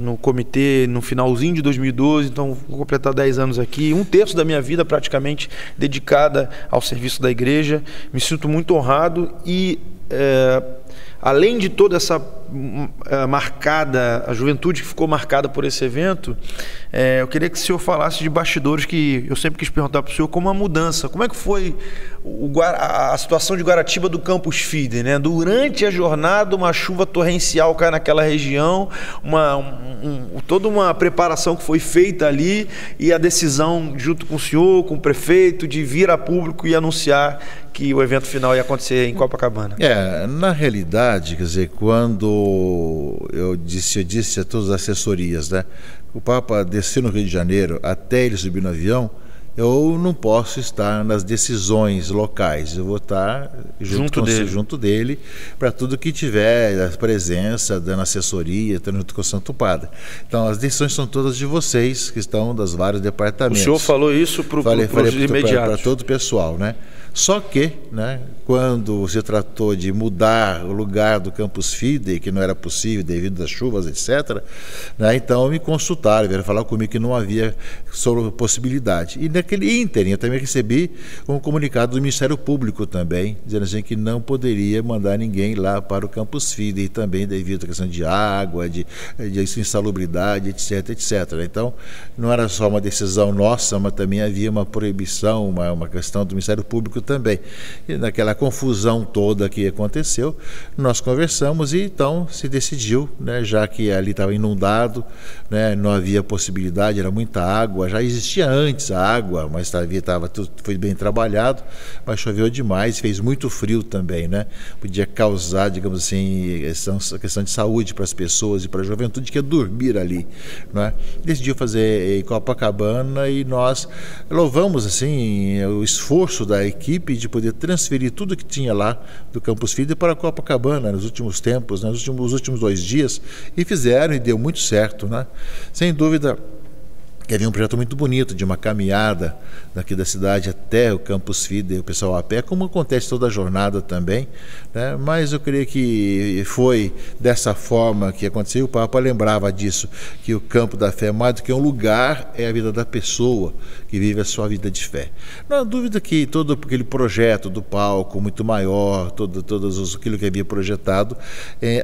no comitê no finalzinho de 2012, então vou completar 10 anos aqui, 1/3 da minha vida praticamente dedicada ao serviço da igreja. Me sinto muito honrado e além de toda essa a juventude que ficou marcada por esse evento, eu queria que o senhor falasse de bastidores que eu sempre quis perguntar para o senhor, como a mudança, como é que foi a situação de Guaratiba do Campus Fidei, né? Durante a jornada, uma chuva torrencial cai naquela região, toda uma preparação que foi feita ali e a decisão junto com o senhor, com o prefeito, de vir a público e anunciar que o evento final ia acontecer em Copacabana. Na realidade, quer dizer, quando eu disse a todas as assessorias, né, o Papa desceu no Rio de Janeiro até ele subir no avião, eu não posso estar nas decisões locais, eu vou estar junto dele para tudo que tiver, a presença, dando assessoria, estando junto com o Santo Padre. Então as decisões são todas de vocês, que estão dos vários departamentos. O senhor falou isso para os imediatos? Para todo o pessoal, né? Só que, né, quando se tratou de mudar o lugar do Campus Fidei, que não era possível devido às chuvas, etc., né, então me consultaram, vieram falar comigo que não havia possibilidade. E naquele ínterim eu também recebi um comunicado do Ministério Público também, dizendo assim que não poderia mandar ninguém lá para o Campus Fidei também devido à questão de água, de insalubridade, etc, etc. Então, não era só uma decisão nossa, mas também havia uma proibição, uma questão do Ministério Público também. E naquela confusão toda que aconteceu, nós conversamos e então se decidiu, né, já que ali estava inundado, né, não havia possibilidade, era muita água, já existia antes a água, mas tudo foi bem trabalhado, mas choveu demais, fez muito frio também, né? Podia causar, digamos assim, questão de saúde para as pessoas e para a juventude que ia dormir ali, né? Decidiu fazer em Copacabana e nós louvamos assim o esforço da equipe de poder transferir tudo que tinha lá do Campus Fidei para Copacabana nos últimos tempos, né? Nos últimos 2 dias, e fizeram e deu muito certo, né? Sem dúvida que havia um projeto muito bonito de uma caminhada daqui da cidade até o Campus Fidei, o pessoal a pé, como acontece toda a jornada também, né? Mas eu creio que foi dessa forma que aconteceu. O Papa lembrava disso, que o campo da fé, mais do que um lugar, é a vida da pessoa que vive a sua vida de fé. Não há dúvida que todo aquele projeto do palco muito maior, aquilo que havia projetado,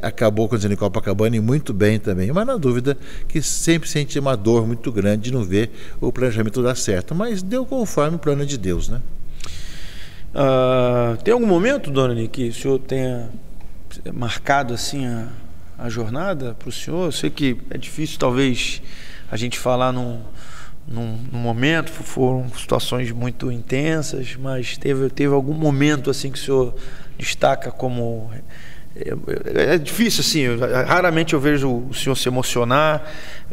acabou acontecendo em Copacabana e muito bem também, mas não há dúvida que sempre sente uma dor muito grande de não ver o planejamento dar certo, mas deu conforme o plano de Deus, né? Tem algum momento, Dona, que o senhor tenha marcado assim a jornada para o senhor? Eu sei que é difícil talvez a gente falar num momento, foram situações muito intensas, mas teve algum momento assim que o senhor destaca como... É difícil assim, raramente eu vejo o senhor se emocionar.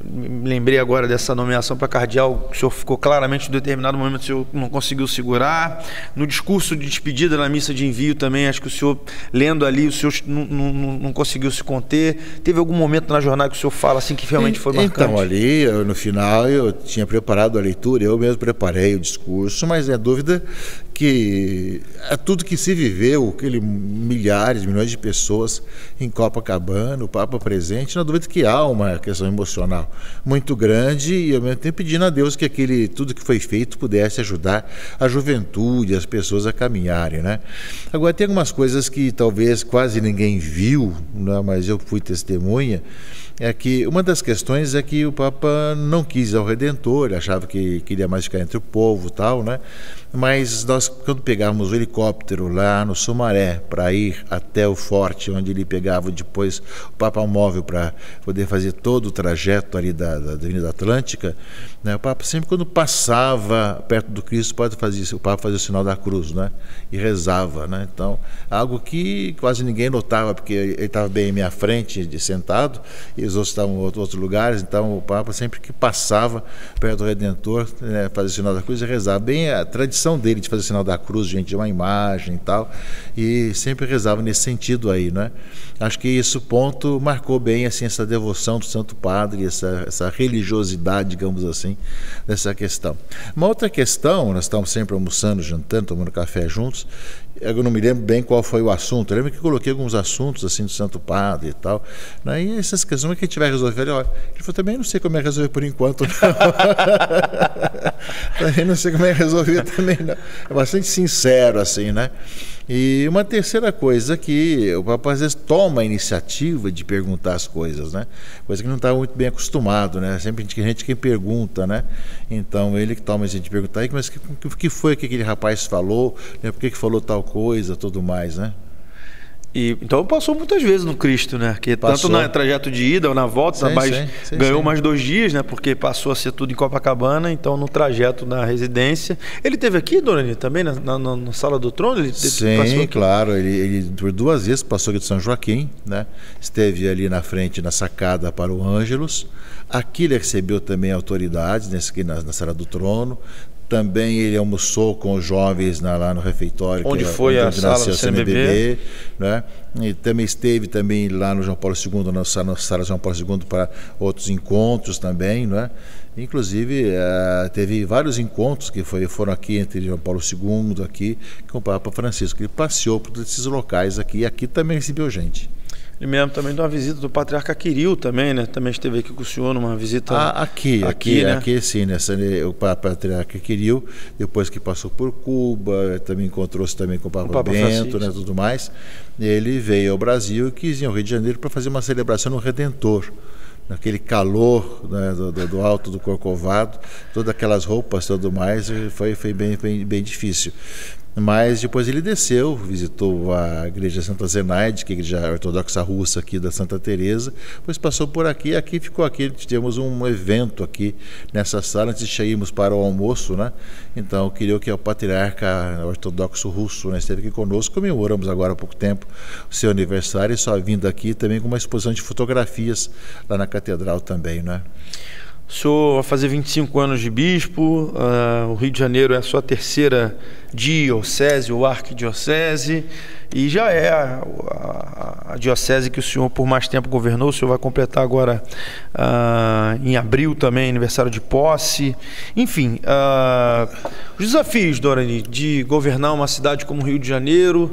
Me lembrei agora dessa nomeação para cardeal, o senhor ficou claramente em determinado momento, o senhor não conseguiu segurar. No discurso de despedida na missa de envio também, acho que o senhor, lendo ali, o senhor não conseguiu se conter. Teve algum momento na jornada que o senhor fala assim que realmente foi marcante? Então, ali, no final, eu tinha preparado a leitura, eu mesmo preparei o discurso, mas é dúvida que tudo que se viveu, milhares, milhões de pessoas em Copacabana, o Papa presente, não há dúvida que há uma questão emocional muito grande e ao mesmo tempo pedindo a Deus que tudo que foi feito pudesse ajudar a juventude, as pessoas a caminharem, né? Agora tem algumas coisas que talvez quase ninguém viu, né, mas eu fui testemunha. É que uma das questões é que o Papa não quis ao Redentor, achava que queria mais ficar entre o povo e tal, né? Mas nós, quando pegávamos o helicóptero lá no Sumaré para ir até o forte, onde ele pegava depois o Papa móvel para poder fazer todo o trajeto ali da Avenida Atlântica, né? O Papa sempre quando passava perto do Cristo, o Papa fazia o sinal da cruz, né? E rezava, né? Então, algo que quase ninguém notava, porque ele estava bem à minha frente, sentado, e os outros estavam em outros lugares, então o Papa sempre que passava perto do Redentor, né, fazia o sinal da cruz e rezava. Bem a tradição dele de fazer o sinal da cruz, gente, de uma imagem e tal, e sempre rezava nesse sentido aí, né? Acho que esse ponto marcou bem assim, essa devoção do Santo Padre, essa religiosidade, digamos assim, dessa questão. Uma outra questão, nós estamos sempre almoçando, jantando, tomando café juntos. Eu não me lembro bem qual foi o assunto. Eu lembro que coloquei alguns assuntos assim do Santo Padre e tal, né? E essas questões que a gente vai resolver. Ele falou, também não sei como é resolver por enquanto, não. Também não sei como é resolver também, não. É bastante sincero assim, né? E uma terceira coisa que o Papa às vezes toma a iniciativa de perguntar as coisas, né? Coisa que não está muito bem acostumado, né? Sempre a gente quem pergunta, né? Então ele que toma a gente de perguntar, mas o que foi que aquele rapaz falou, né? Por que falou tal coisa, tudo mais, né? Então passou muitas vezes no Cristo, né? Que tanto no trajeto de ida ou na volta, ganhou mais 2 dias, né? Porque passou a ser tudo em Copacabana, então no trajeto na residência. Ele esteve aqui, Dona Anita, também na Sala do Trono? Sim, claro. Ele por 2 vezes passou aqui de São Joaquim, né? Esteve ali na frente, na sacada para o Ângelus. Aqui ele recebeu também autoridades, na Sala do Trono. Também ele almoçou com os jovens lá no refeitório, onde foi a sala do CNBB, né? E também esteve lá no João Paulo II, na sala João Paulo II para outros encontros também, né? Inclusive teve vários encontros que foram aqui entre João Paulo II aqui com o Papa Francisco. Ele passeou por esses locais aqui e aqui também recebeu gente. E mesmo também de uma visita do patriarca Quiril também, né? Também esteve aqui com o senhor numa visita... Aqui sim, o patriarca Quiril, depois que passou por Cuba, também encontrou-se também com o Papa Bento, né, tudo mais. Ele veio ao Brasil e quis ir ao Rio de Janeiro para fazer uma celebração no Redentor. Naquele calor, né, do alto do Corcovado, todas aquelas roupas, tudo mais, foi bem difícil. Mas depois ele desceu, visitou a igreja Santa Zenaide, que é a igreja ortodoxa russa aqui da Santa Teresa, depois passou por aqui, ficou aqui, tivemos um evento aqui nessa sala, antes de irmos para o almoço, né? Então eu queria que o patriarca ortodoxo russo, né, esteve aqui conosco, comemoramos agora há pouco tempo o seu aniversário e só vindo aqui também com uma exposição de fotografias lá na catedral também, né? O senhor vai fazer 25 anos de bispo, o Rio de Janeiro é a sua terceira diocese ou arquidiocese, e já é a diocese que o senhor por mais tempo governou. O senhor vai completar agora em abril também, aniversário de posse. Enfim, os desafios, Dorani, de governar uma cidade como o Rio de Janeiro,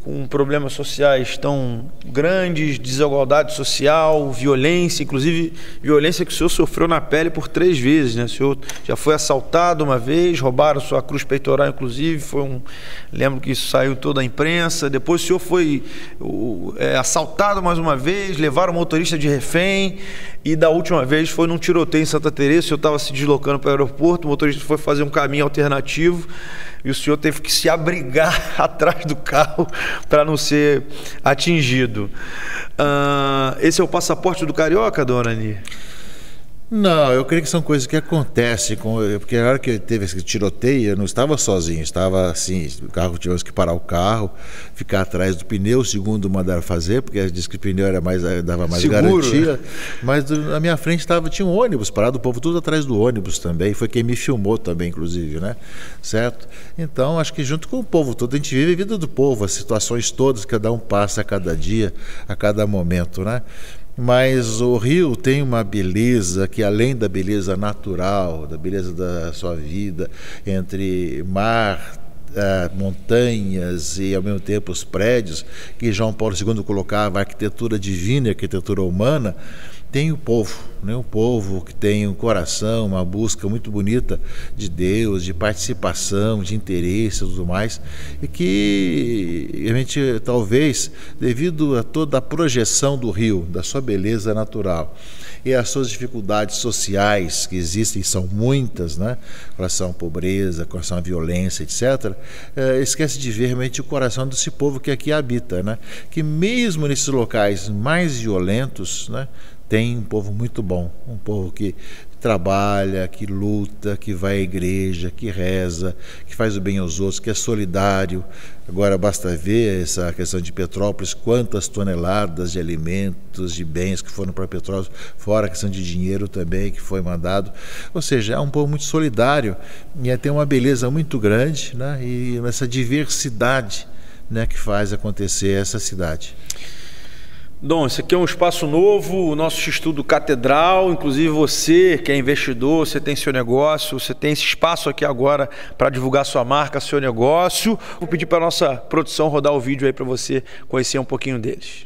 com problemas sociais tão grandes, desigualdade social, violência, inclusive violência que o senhor sofreu na pele por 3 vezes, né? O senhor já foi assaltado uma vez, roubaram sua cruz peitoral, inclusive, lembro que isso saiu toda a imprensa. Depois o senhor foi assaltado mais uma vez, levaram o motorista de refém, e da última vez foi num tiroteio em Santa Teresa. O senhor estava se deslocando para o aeroporto, o motorista foi fazer um caminho alternativo e o senhor teve que se abrigar atrás do carro para não ser atingido. Esse é o passaporte do carioca, Dorani? Não, eu creio que são coisas que acontecem, porque na hora que teve esse tiroteio, eu não estava sozinho, estava assim, tivemos que parar o carro, ficar atrás do pneu, segundo mandaram fazer, porque eles disseram que o pneu dava mais seguro, garantia, né? Mas na minha frente tinha um ônibus parado, o povo tudo atrás do ônibus também, foi quem me filmou também, inclusive, né? Certo? Então, acho que junto com o povo todo, a gente vive a vida do povo, as situações todas, cada um passa a cada dia, a cada momento, né? Mas o Rio tem uma beleza que, além da beleza natural, da beleza da sua vida, entre mar, montanhas e ao mesmo tempo os prédios, que João Paulo II colocava a arquitetura divina e a arquitetura humana, tem o povo, né? O povo que tem um coração, uma busca muito bonita de Deus, de participação, de interesse e tudo mais, e que a gente, talvez, devido a toda a projeção do Rio, da sua beleza natural e as suas dificuldades sociais que existem, são muitas, né? Com relação à pobreza, com relação à violência, etc., esquece de ver realmente o coração desse povo que aqui habita, né? Que mesmo nesses locais mais violentos, né, tem um povo muito bom, um povo que trabalha, que luta, que vai à igreja, que reza, que faz o bem aos outros, que é solidário. Agora basta ver essa questão de Petrópolis, quantas toneladas de alimentos, de bens que foram para Petrópolis, fora a questão de dinheiro também que foi mandado. Ou seja, é um povo muito solidário e tem uma beleza muito grande, né? E essa diversidade, né, que faz acontecer essa cidade. Dom, esse aqui é um espaço novo, o nosso Estudo Catedral. Inclusive você que é investidor, você tem seu negócio, você tem esse espaço aqui agora para divulgar sua marca, seu negócio. Vou pedir para a nossa produção rodar o vídeo aí para você conhecer um pouquinho deles.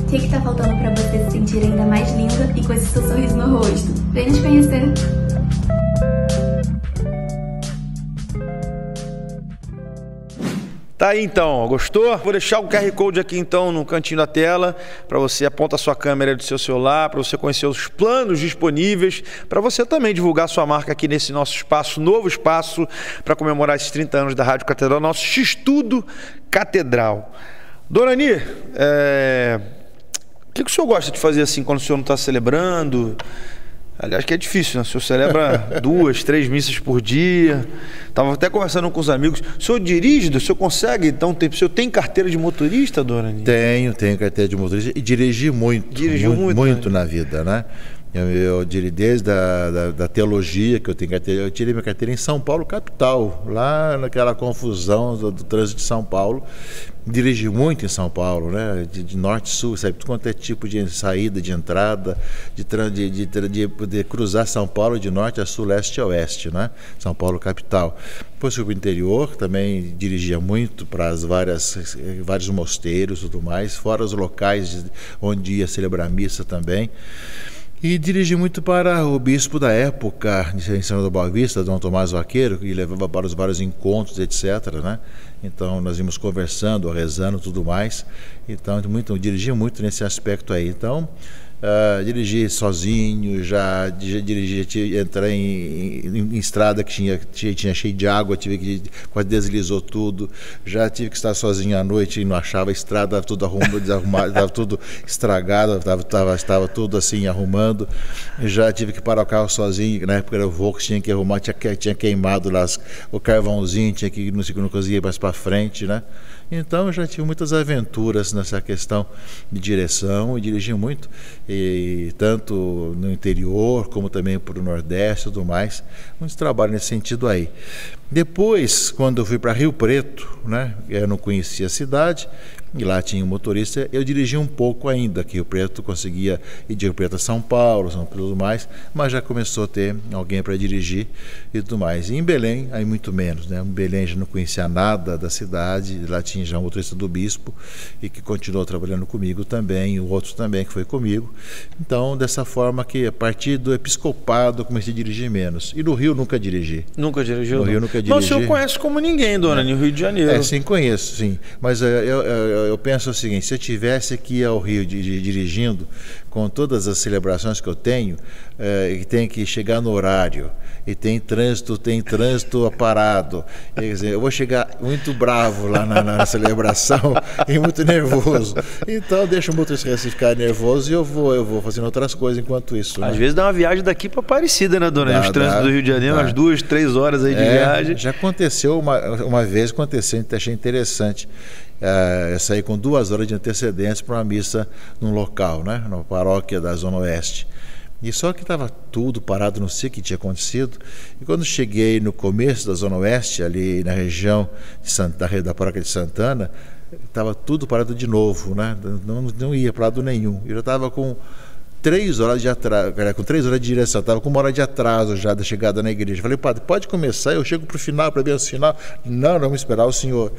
O que está faltando para você se sentir ainda mais linda e com esse seu sorriso no rosto? Vem nos conhecer! Tá aí então, gostou? Vou deixar o QR Code aqui então no cantinho da tela, para você apontar a sua câmera do seu celular, para você conhecer os planos disponíveis, para você também divulgar sua marca aqui nesse nosso espaço, novo espaço, para comemorar esses 30 anos da Rádio Catedral, nosso X-Tudo Catedral. Dona Ani, o que o senhor gosta de fazer assim quando o senhor não está celebrando? Aliás, que é difícil, né? O senhor celebra 2, 3 missas por dia. Estava até conversando com os amigos. O senhor dirige? O senhor consegue? Então, o senhor tem carteira de motorista, dona Ani? Tenho carteira de motorista e dirigi muito. Dirigiu muito, né? Na vida, né? Eu dirigi desde da teologia, que eu tenho carteira. Eu tirei minha carteira em São Paulo, capital, lá naquela confusão do trânsito de São Paulo. Dirigi muito em São Paulo, né? De norte a sul, sabe? Tudo quanto é tipo de saída, de entrada, de poder cruzar São Paulo de norte a sul, leste a oeste, né? São Paulo, capital. Depois fui para o interior, também dirigia muito para as vários mosteiros e tudo mais, fora os locais onde ia celebrar missa também. E dirigi muito para o bispo da época, em São João da Boa Vista, Dom Tomás Vaqueiro, que levava para os vários encontros, etc., né? Então, nós íamos conversando, rezando, tudo mais. Então, dirigi muito nesse aspecto aí. Então, dirigi sozinho, já dirigi, entrei em estrada que tinha cheio de água, quase deslizou tudo. Já tive que estar sozinho à noite e não achava a estrada, estava tudo desarrumado, estava tudo estragado, estava tudo assim arrumando. Já tive que parar o carro sozinho, na época era o Volks, tinha que arrumar, tinha queimado lá o carvãozinho, tinha que não conseguia ir mais para frente, né? Então eu já tive muitas aventuras nessa questão de direção e dirigi muito, e tanto no interior como também para o Nordeste e tudo mais, muito trabalho nesse sentido aí. Depois, quando eu fui para Rio Preto, né, eu não conhecia a cidade, e lá tinha um motorista, eu dirigi um pouco ainda, que Rio Preto conseguia ir de Rio Preto a São Paulo e tudo mais, mas já começou a ter alguém para dirigir e tudo mais. E em Belém, aí muito menos, né? Em Belém já não conhecia nada da cidade, lá tinha já um motorista do bispo e que continuou trabalhando comigo também, o outro também que foi comigo. Então, dessa forma que a partir do episcopado comecei a dirigir menos. E no Rio nunca dirigi. Nunca dirigiu? No Rio nunca dirigi. Mas o senhor conhece como ninguém, dona, no Rio de Janeiro. Sim, conheço, sim. Mas eu penso o seguinte, se eu tivesse que ir ao Rio dirigindo, com todas as celebrações que eu tenho, e tem que chegar no horário, e tem trânsito parado, quer dizer, eu vou chegar muito bravo lá na celebração e muito nervoso. Então deixa o motorista ficar nervoso e eu vou fazendo outras coisas enquanto isso. Né? Às vezes dá uma viagem daqui para Aparecida, né, dona? Os trânsitos do Rio de Janeiro, umas 2, 3 horas aí de viagem. Já aconteceu uma vez, achei interessante. Eu saí com 2 horas de antecedência para uma missa num local, né, na paróquia da Zona Oeste. E só que estava tudo parado, não sei o que tinha acontecido. E quando cheguei no começo da Zona Oeste, ali na região da paróquia de Santana, estava tudo parado de novo, né? Não ia para lado nenhum. Eu já estava com 3 horas de atraso, com 3 horas de direção, estava com 1 hora de atraso já da chegada na igreja. Falei, padre, pode começar, eu chego para o final, para ver o final. Não, vamos esperar o senhor.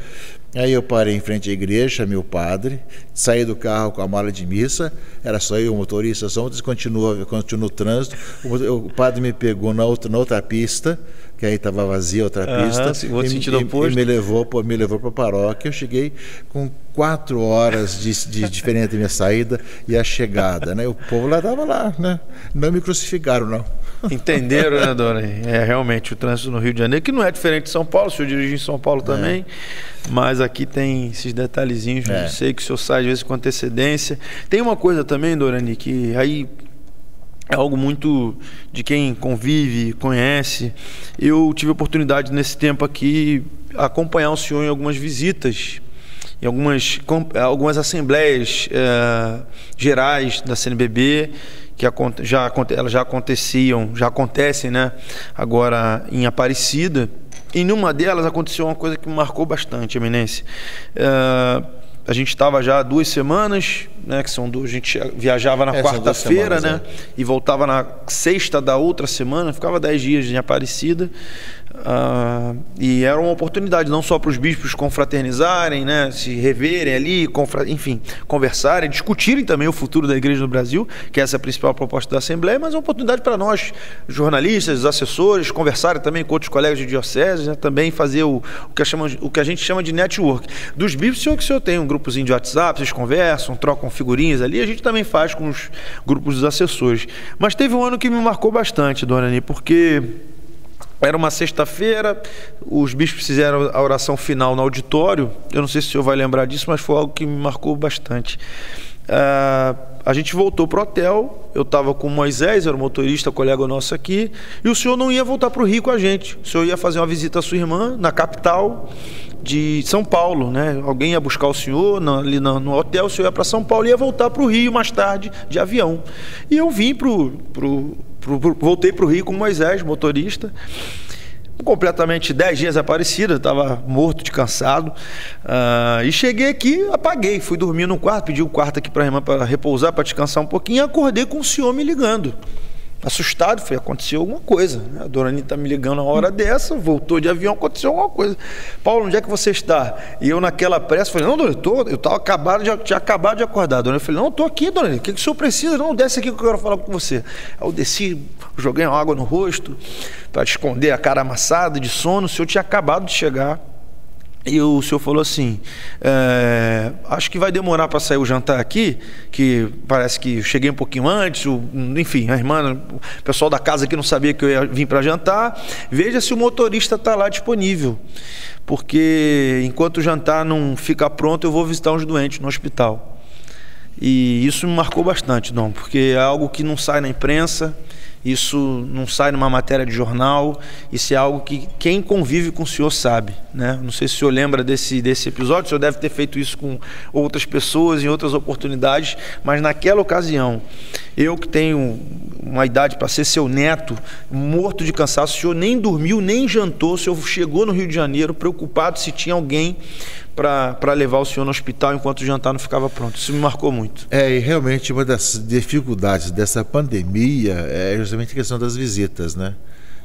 Aí eu parei em frente à igreja, chamei o padre, saí do carro com a mala de missa, era só eu, o motorista, só continua o trânsito. O padre me pegou na outra pista, que aí estava vazia outra pista, e me levou para a paróquia. Eu cheguei com 4 horas de diferente da minha saída e a chegada, né? O povo lá estava lá, né? Não me crucificaram, não. Entenderam, né, dona? Realmente o trânsito no Rio de Janeiro, que não é diferente de São Paulo, o senhor dirige em São Paulo também, mas aqui tem esses detalhezinhos, eu sei que o senhor sai às vezes com antecedência. Tem uma coisa também, dona Ani, que aí é algo muito de quem convive, conhece. Eu tive a oportunidade nesse tempo aqui acompanhar o senhor em algumas visitas, em algumas assembleias gerais da CNBB, que elas já acontecem, né, agora em Aparecida. E numa delas aconteceu uma coisa que me marcou bastante, Eminência. A gente estava já há 2 semanas né, que a gente viajava na quarta-feira, né, e voltava na sexta da outra semana, ficava 10 dias em Aparecida. E era uma oportunidade não só para os bispos confraternizarem, né, se reverem ali, enfim, conversarem, discutirem também o futuro da igreja no Brasil, que essa é a principal proposta da Assembleia, mas é uma oportunidade para nós, jornalistas, assessores, conversarem também com outros colegas de diocese, né, também fazer o que a gente chama de network. Dos bispos, o senhor tem um grupozinho de WhatsApp, vocês conversam, trocam figurinhas ali, a gente também faz com os grupos dos assessores. Mas teve um ano que me marcou bastante, dona Ani, porque era uma sexta-feira, os bispos fizeram a oração final no auditório. Eu não sei se o senhor vai lembrar disso, mas foi algo que me marcou bastante. A gente voltou para o hotel, eu estava com o Moisés, era o motorista, colega nosso aqui, e o senhor não ia voltar para o Rio com a gente. O senhor ia fazer uma visita à sua irmã na capital de São Paulo, né? Alguém ia buscar o senhor ali no hotel, o senhor ia para São Paulo e ia voltar para o Rio mais tarde de avião. E eu vim voltei para o Rio com o Moisés, motorista, completamente 10 dias Aparecida, estava morto de cansado, e cheguei aqui, apaguei, fui dormir no quarto, pedi o quarto aqui para a irmã para repousar, para descansar um pouquinho, e acordei com o senhor me ligando. Assustado, falei, aconteceu alguma coisa, né? A dona Ani está me ligando a hora dessa, voltou de avião, aconteceu alguma coisa. Paulo, onde é que você está? E eu naquela pressa, falei, não, dona, eu tinha acabado de acordar. A dona Ani falou, não, estou aqui, dona Ani, o que o senhor precisa? Não, desce aqui que eu quero falar com você. Aí eu desci, joguei uma água no rosto, para esconder a cara amassada de sono, o senhor tinha acabado de chegar. E o senhor falou assim, acho que vai demorar para sair o jantar aqui, que parece que eu cheguei um pouquinho antes, enfim, a irmã, o pessoal da casa aqui não sabia que eu ia vir para jantar, veja se o motorista está lá disponível, porque enquanto o jantar não fica pronto, eu vou visitar uns doentes no hospital. E isso me marcou bastante, Dom, porque é algo que não sai na imprensa, isso não sai numa matéria de jornal, isso é algo que quem convive com o senhor sabe, né? Não sei se o senhor lembra desse episódio, o senhor deve ter feito isso com outras pessoas em outras oportunidades, mas naquela ocasião, eu que tenho uma idade para ser seu neto, morto de cansaço, o senhor nem dormiu, nem jantou, o senhor chegou no Rio de Janeiro preocupado se tinha alguém para levar o senhor no hospital enquanto o jantar não ficava pronto. Isso me marcou muito. E realmente uma das dificuldades dessa pandemia é justamente a questão das visitas, né?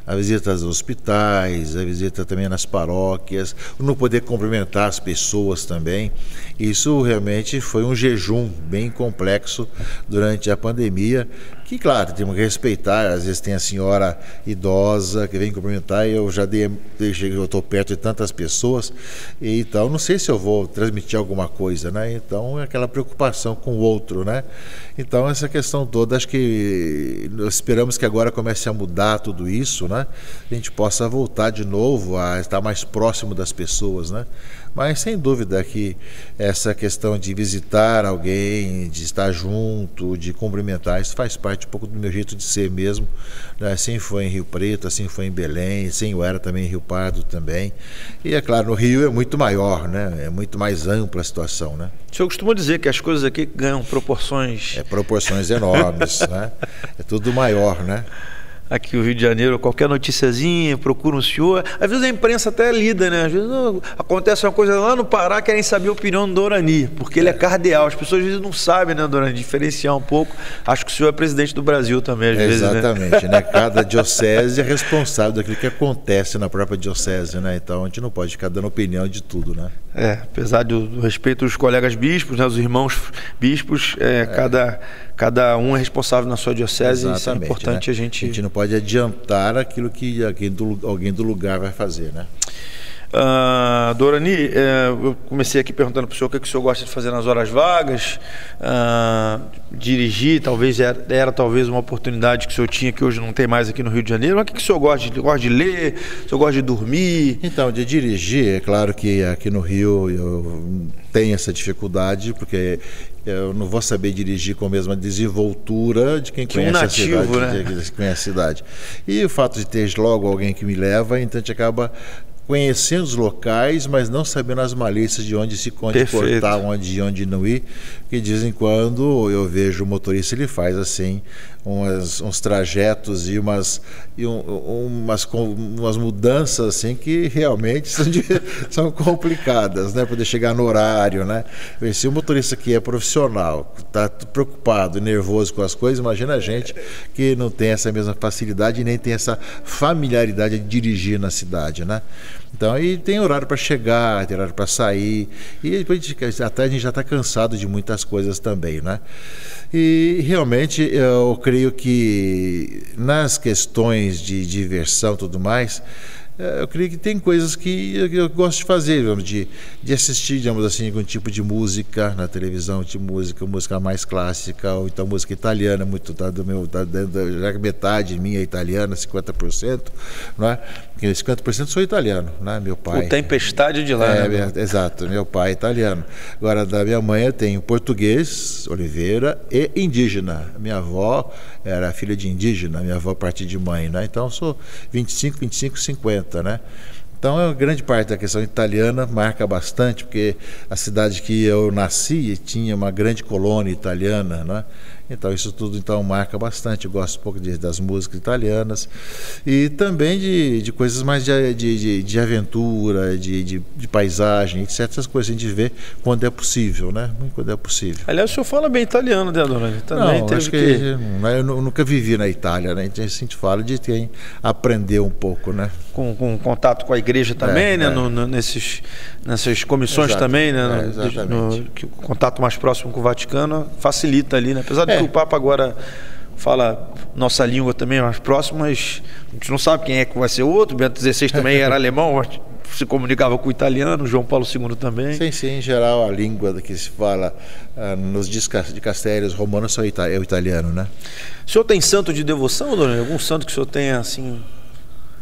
A visita aos hospitais, a visita também nas paróquias, não poder cumprimentar as pessoas também. Isso realmente foi um jejum bem complexo durante a pandemia, que, claro, temos que respeitar. Às vezes tem a senhora idosa que vem cumprimentar e eu já eu estou perto de tantas pessoas, e então não sei se eu vou transmitir alguma coisa, né? Então é aquela preocupação com o outro, né? Então essa questão toda, acho que esperamos que agora comece a mudar tudo isso, né? A gente possa voltar de novo a estar mais próximo das pessoas, né? Mas sem dúvida que essa questão de visitar alguém, de estar junto, de cumprimentar, isso faz parte um pouco do meu jeito de ser mesmo, né? Assim foi em Rio Preto, assim foi em Belém, assim eu era também em Rio Pardo também. E é claro, no Rio é muito maior, né? É muito mais ampla a situação, né? O senhor costuma dizer que as coisas aqui ganham proporções... proporções enormes, né? É tudo maior, né? Aqui no Rio de Janeiro, qualquer noticiazinha, procura um senhor. Às vezes a imprensa até lida, né? Às vezes acontece uma coisa lá no Pará, querem saber a opinião do Dona Ani, porque ele é cardeal. As pessoas às vezes não sabem, né, Dona Ani, diferenciar um pouco. Acho que o senhor é presidente do Brasil também, às vezes, exatamente, né? Cada diocese é responsável daquilo que acontece na própria diocese, né? Então a gente não pode ficar dando opinião de tudo, né? Apesar do respeito dos colegas bispos, né, os irmãos bispos, cada um é responsável na sua diocese. Exatamente, isso é importante, né? A gente não pode adiantar aquilo que alguém do lugar vai fazer, né? Dona Ani, eu comecei aqui perguntando para o senhor o que o senhor gosta de fazer nas horas vagas, dirigir, talvez era talvez uma oportunidade que o senhor tinha que hoje não tem mais aqui no Rio de Janeiro, mas o que o senhor gosta de ler, o senhor gosta de dormir? Então, de dirigir, é claro que aqui no Rio eu tenho essa dificuldade, porque eu não vou saber dirigir com a mesma desenvoltura de quem conhece a cidade, né? De conhece a cidade. E o fato de ter logo alguém que me leva, então a gente acaba conhecendo os locais, mas não sabendo as malícias de onde se cortar, onde não ir, que de vez em quando eu vejo o motorista, ele faz assim uns trajetos e umas mudanças assim que realmente são complicadas, né? Poder chegar no horário, né? Se o motorista que é profissional está preocupado, nervoso com as coisas, imagina a gente que não tem essa mesma facilidade e nem tem essa familiaridade de dirigir na cidade, né? Então, aí tem horário para chegar, tem horário para sair, e depois até a gente já está cansado de muitas coisas também, né? E realmente eu creio que nas questões de diversão e tudo mais, eu creio que tem coisas que eu gosto de fazer, de assistir, digamos assim, algum tipo de música na televisão, de música mais clássica, ou então música italiana, já que metade minha é italiana, 50%, não é? Porque 50% sou italiano, né? Meu pai. O Tempestade de lá, né? Exato, meu pai é italiano. Agora, da minha mãe eu tenho português, Oliveira, e indígena. Minha avó era filha de indígena, minha avó parte de mãe, né? Então eu sou 25, 50, né? Então, a grande parte da questão italiana marca bastante, porque a cidade que eu nasci tinha uma grande colônia italiana, né? Então, isso tudo marca bastante. Eu gosto um pouco das músicas italianas e também de coisas mais de aventura, de paisagem, etc. Essas coisas a gente vê quando é possível, né? Quando é possível. Aliás, o senhor fala bem italiano, né, dona? Também não, acho que eu nunca vivi na Itália, né? Então, a gente fala de quem aprendeu um pouco, né? Com contato com a igreja também, né? Nessas comissões. Exato. Também, né? Que o contato mais próximo com o Vaticano facilita ali, né? Apesar de que o Papa agora fala nossa língua também mais próxima, mas a gente não sabe quem é que vai ser o outro. Bento XVI também era alemão, se comunicava com o italiano, João Paulo II também. Sim, em geral a língua que se fala nos dicastérios romanos é o italiano, né? O senhor tem santo de devoção, dona? Algum santo que o senhor tenha assim?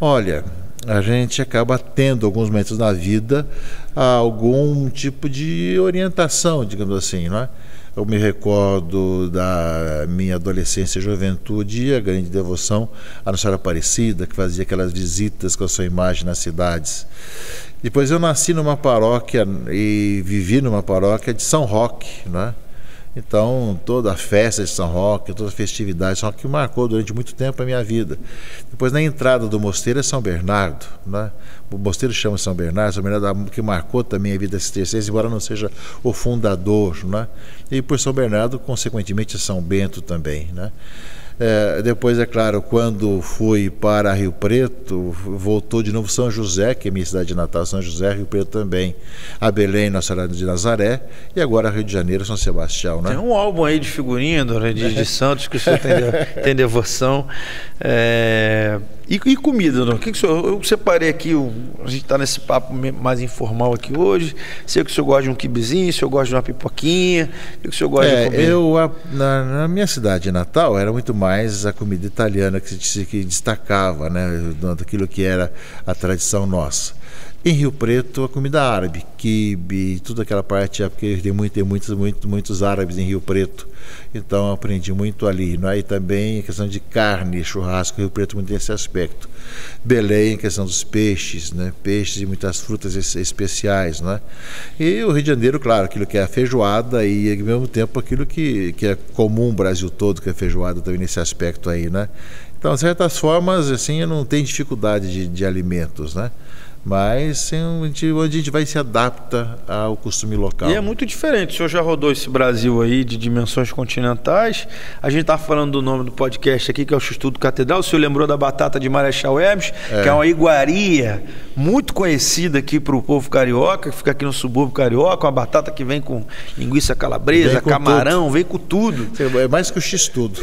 Olha, a gente acaba tendo alguns momentos na vida algum tipo de orientação, digamos assim, não é? Eu me recordo da minha adolescência e juventude, a grande devoção à Nossa Senhora Aparecida, que fazia aquelas visitas com a sua imagem nas cidades. Depois eu nasci numa paróquia e vivi numa paróquia de São Roque, né? Então, toda a festa de São Roque, toda a festividade de São Roque marcou durante muito tempo a minha vida. Depois, na entrada do mosteiro é São Bernardo, né? O mosteiro chama São Bernardo, que marcou também a vida cisterciense, embora não seja o fundador, né? E por São Bernardo, consequentemente, São Bento também, né? Depois, é claro, quando fui para Rio Preto, voltou de novo São José, que é minha cidade natal, São José, Rio Preto também, a Belém, Nossa Senhora de Nazaré, e agora Rio de Janeiro, São Sebastião, né? Tem um álbum aí de figurinha, dona, de santos que o senhor tem devoção. E comida, dona? O que o senhor, eu separei aqui, a gente está nesse papo mais informal aqui hoje. Sei que o senhor gosta de um quibezinho, o senhor gosta de uma pipoquinha, o que o senhor gosta de comer? Na minha cidade natal era muito mais a comida italiana que destacava, né, daquilo que era a tradição nossa. Em Rio Preto, a comida árabe, quibe, toda aquela parte, porque tem muitos árabes em Rio Preto, então aprendi muito ali, não é? E também a questão de carne, churrasco, Rio Preto muito tem esse aspecto. Belém, a questão dos peixes, né? Peixes e muitas frutas especiais, não é? E o Rio de Janeiro, claro, aquilo que é a feijoada e ao mesmo tempo aquilo que é comum no Brasil todo, que é a feijoada também nesse aspecto aí, né? Então, de certas formas, assim, eu não tenho dificuldade de alimentos, né? Mas onde a gente vai se adapta ao costume local. E é muito diferente. O senhor já rodou esse Brasil aí de dimensões continentais. A gente está falando do nome do podcast aqui, que é o X-Tudo Catedral. O senhor lembrou da batata de Marechal Hermes, que é uma iguaria muito conhecida aqui para o povo carioca, que fica aqui no subúrbio carioca, uma batata que vem com linguiça calabresa, camarão, tudo. Vem com tudo. É mais que o X-Tudo.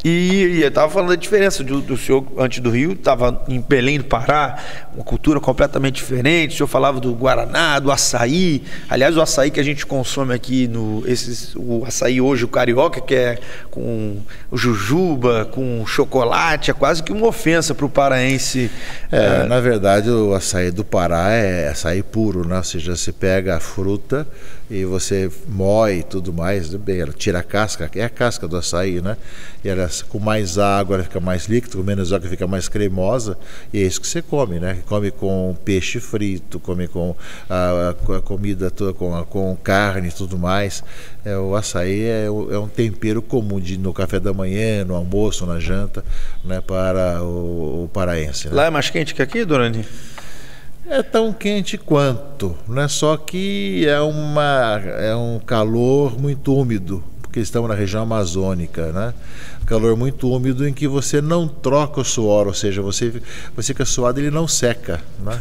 E eu estava falando da diferença do senhor, antes do Rio, estava em Belém do Pará, uma cultura completamente diferente. O senhor falava do guaraná, do açaí. Aliás, o açaí que a gente consome aqui, o açaí hoje, o carioca, que é com o jujuba, com chocolate, é quase que uma ofensa para o paraense. Na verdade, o açaí do Pará é açaí puro, né? Ou seja, você pega a fruta e você moe e tudo mais, bem, ela tira a casca, é a casca do açaí, né? E ela, com mais água ela fica mais líquida, com menos água fica mais cremosa, e é isso que você come, né? Come com peixe frito, come com a comida toda, com carne e tudo mais. O açaí é um tempero comum no café da manhã, no almoço, na janta, né, para o paraense. Né? Lá é mais quente que aqui, Dorani? É tão quente quanto, né? Só que é um calor muito úmido, porque estamos na região amazônica, né? Calor muito úmido em que você não troca o suor, ou seja, você fica suado e ele não seca, né?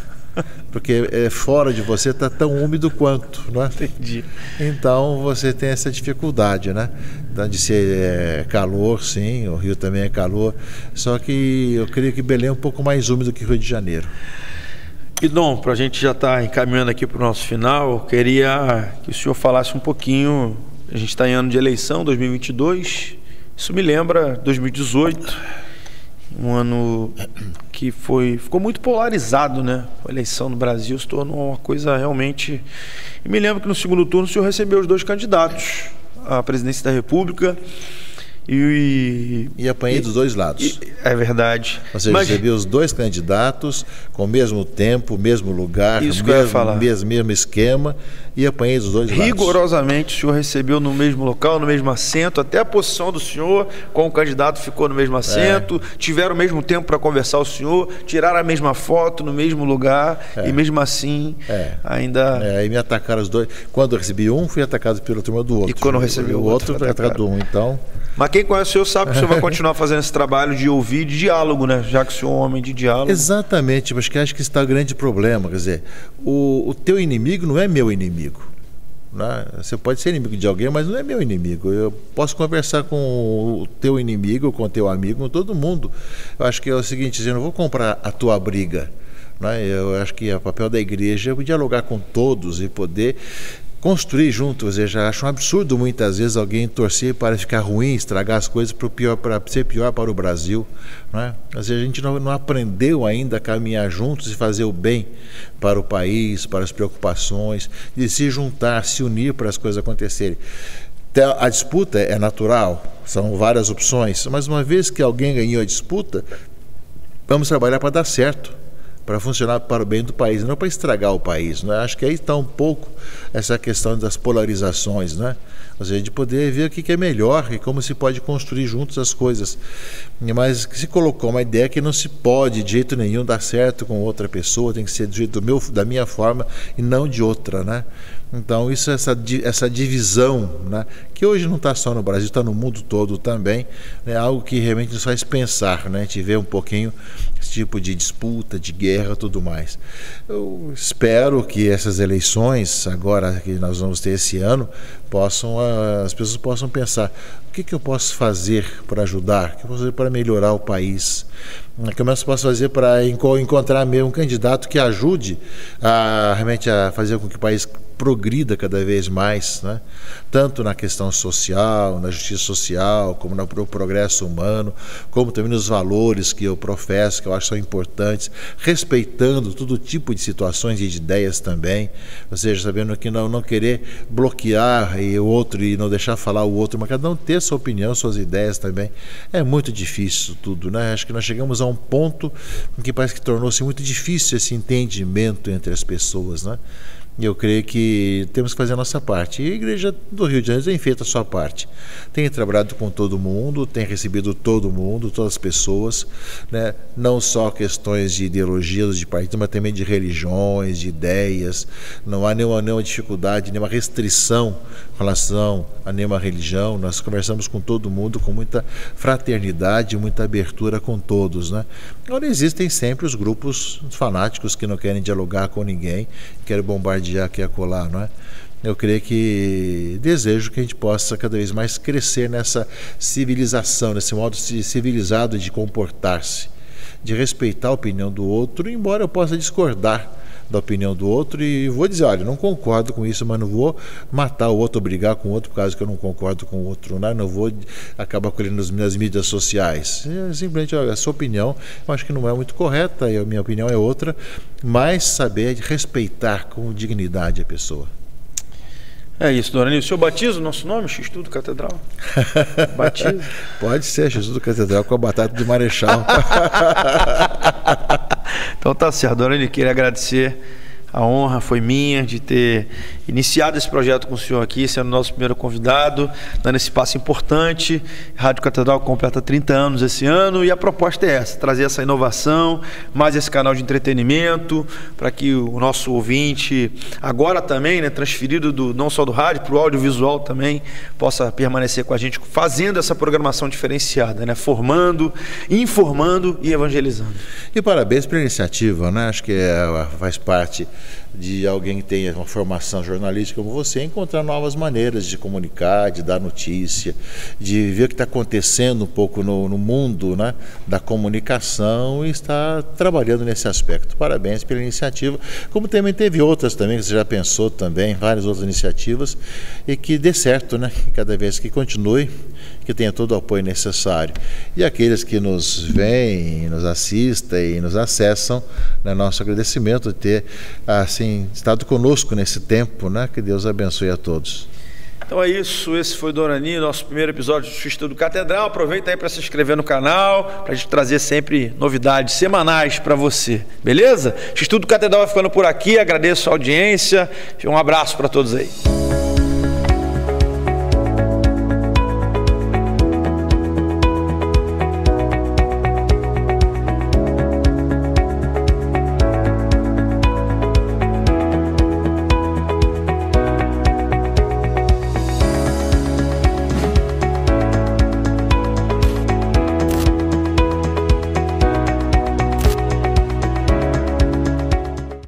Porque fora de você está tão úmido quanto, né? Entendi. Então você tem essa dificuldade, né? De ser calor, sim, o Rio também é calor, só que eu creio que Belém é um pouco mais úmido que Rio de Janeiro. E Dom, para a gente já estar encaminhando aqui para o nosso final, eu queria que o senhor falasse um pouquinho. A gente está em ano de eleição, 2022. Isso me lembra 2018, um ano que ficou muito polarizado, né? A eleição no Brasil se tornou uma coisa realmente... E me lembro que no segundo turno o senhor recebeu os 2 candidatos à presidência da República. E apanhei dos 2 lados. É verdade. Você recebeu os 2 candidatos com o mesmo tempo, mesmo lugar, mesmo esquema, e apanhei dos 2 lados. Rigorosamente, o senhor recebeu no mesmo local, no mesmo assento, até a posição do senhor com o candidato ficou no mesmo assento, tiveram o mesmo tempo para conversar o senhor, tiraram a mesma foto no mesmo lugar, e mesmo assim ainda... Aí me atacaram os 2. Quando eu recebi um, fui atacado pela turma do outro. E quando eu recebi o outro, foi atacado um, então... Mas quem conhece o senhor sabe que o senhor vai continuar fazendo esse trabalho de ouvir, de diálogo, né? Já que o senhor é um homem de diálogo. Exatamente, mas que acho que está o grande problema. Quer dizer, o teu inimigo não é meu inimigo. Né? Você pode ser inimigo de alguém, mas não é meu inimigo. Eu posso conversar com o teu inimigo, com o teu amigo, com todo mundo. Eu acho que é o seguinte, eu não vou comprar a tua briga. Né? Eu acho que o papel da igreja é dialogar com todos e poder... construir juntos. Eu já acho um absurdo muitas vezes alguém torcer para ficar ruim, estragar as coisas para ser pior para o Brasil, né? Às vezes a gente não aprendeu ainda a caminhar juntos e fazer o bem para o país, para as preocupações, de se juntar, se unir para as coisas acontecerem. A disputa é natural, são várias opções, mas uma vez que alguém ganhou a disputa, vamos trabalhar para dar certo, para funcionar para o bem do país, não para estragar o país, né? Acho que aí está um pouco essa questão das polarizações, né? Ou seja, de poder ver o que é melhor e como se pode construir juntos as coisas. Mas se colocou uma ideia que não se pode de jeito nenhum dar certo com outra pessoa, tem que ser do jeito da minha forma e não de outra, né? Então essa divisão, né, que hoje não está só no Brasil, está no mundo todo também, é algo que realmente nos faz pensar, né? A gente vê um pouquinho esse tipo de disputa, de guerra, tudo mais. Eu espero que essas eleições, agora que nós vamos ter esse ano, as pessoas possam pensar: o que eu posso fazer para ajudar? O que eu posso fazer para melhorar o país? O que eu posso fazer para encontrar mesmo um candidato que ajude realmente a fazer com que o país progrida cada vez mais, né? Tanto na questão social, na justiça social, como no progresso humano, como também nos valores que eu professo, que eu acho que são importantes, respeitando todo tipo de situações e de ideias também, ou seja, sabendo que não querer bloquear o outro e não deixar falar o outro, mas cada um ter sua opinião, suas ideias também. É muito difícil tudo, né? Acho que nós chegamos a um ponto em que parece que tornou-se muito difícil esse entendimento entre as pessoas, né? E eu creio que temos que fazer a nossa parte. E a Igreja do Rio de Janeiro tem feito a sua parte. Tem trabalhado com todo mundo, tem recebido todo mundo, todas as pessoas, né? Não só questões de ideologias, de partido, mas também de religiões, de ideias. Não há nenhuma dificuldade, nenhuma restrição em relação a nenhuma religião. Nós conversamos com todo mundo com muita fraternidade, muita abertura com todos, né? Agora existem sempre os grupos fanáticos que não querem dialogar com ninguém, querem bombardear aqui e acolá, não é? Eu creio que desejo que a gente possa cada vez mais crescer nessa civilização, nesse modo civilizado de comportar-se, de respeitar a opinião do outro, embora eu possa discordar da opinião do outro e vou dizer, olha, não concordo com isso, mas não vou matar o outro ou brigar com o outro por causa que eu não concordo com o outro, né? Não vou acabar colhendo nas mídias sociais. Simplesmente, olha, a sua opinião eu acho que não é muito correta, a minha opinião é outra, mas saber respeitar com dignidade a pessoa. É isso, Dorani. O senhor batiza o nosso nome, X-Tudo Catedral? Batiza? Pode ser, X-Tudo Catedral com a batata de Marechal. Então tá certo, Dorani, queria agradecer. A honra foi minha de ter iniciado esse projeto com o senhor aqui, sendo nosso primeiro convidado, dando esse passo importante. A Rádio Catedral completa 30 anos esse ano e a proposta é essa, trazer essa inovação, mais esse canal de entretenimento, para que o nosso ouvinte, agora também, né, transferido não só do rádio para o audiovisual também, possa permanecer com a gente, fazendo essa programação diferenciada, né, formando, informando e evangelizando. E parabéns pela iniciativa, né? Acho que faz parte de alguém que tenha uma formação jornalística como você, encontrar novas maneiras de comunicar, de dar notícia, de ver o que está acontecendo um pouco no mundo, né, da comunicação, e estar trabalhando nesse aspecto. Parabéns pela iniciativa, como também teve outras também, que você já pensou também, várias outras iniciativas, e que dê certo, né, cada vez que continue, que tenha todo o apoio necessário. E aqueles que nos veem, nos assistem e nos acessam, né, nosso agradecimento de ter assim estado conosco nesse tempo, né? Que Deus abençoe a todos. Então é isso, esse foi Dorani, nosso primeiro episódio do X-Tudo Catedral. Aproveita aí para se inscrever no canal, para a gente trazer sempre novidades semanais para você, beleza? X-Tudo Catedral vai ficando por aqui, agradeço a audiência, um abraço para todos aí.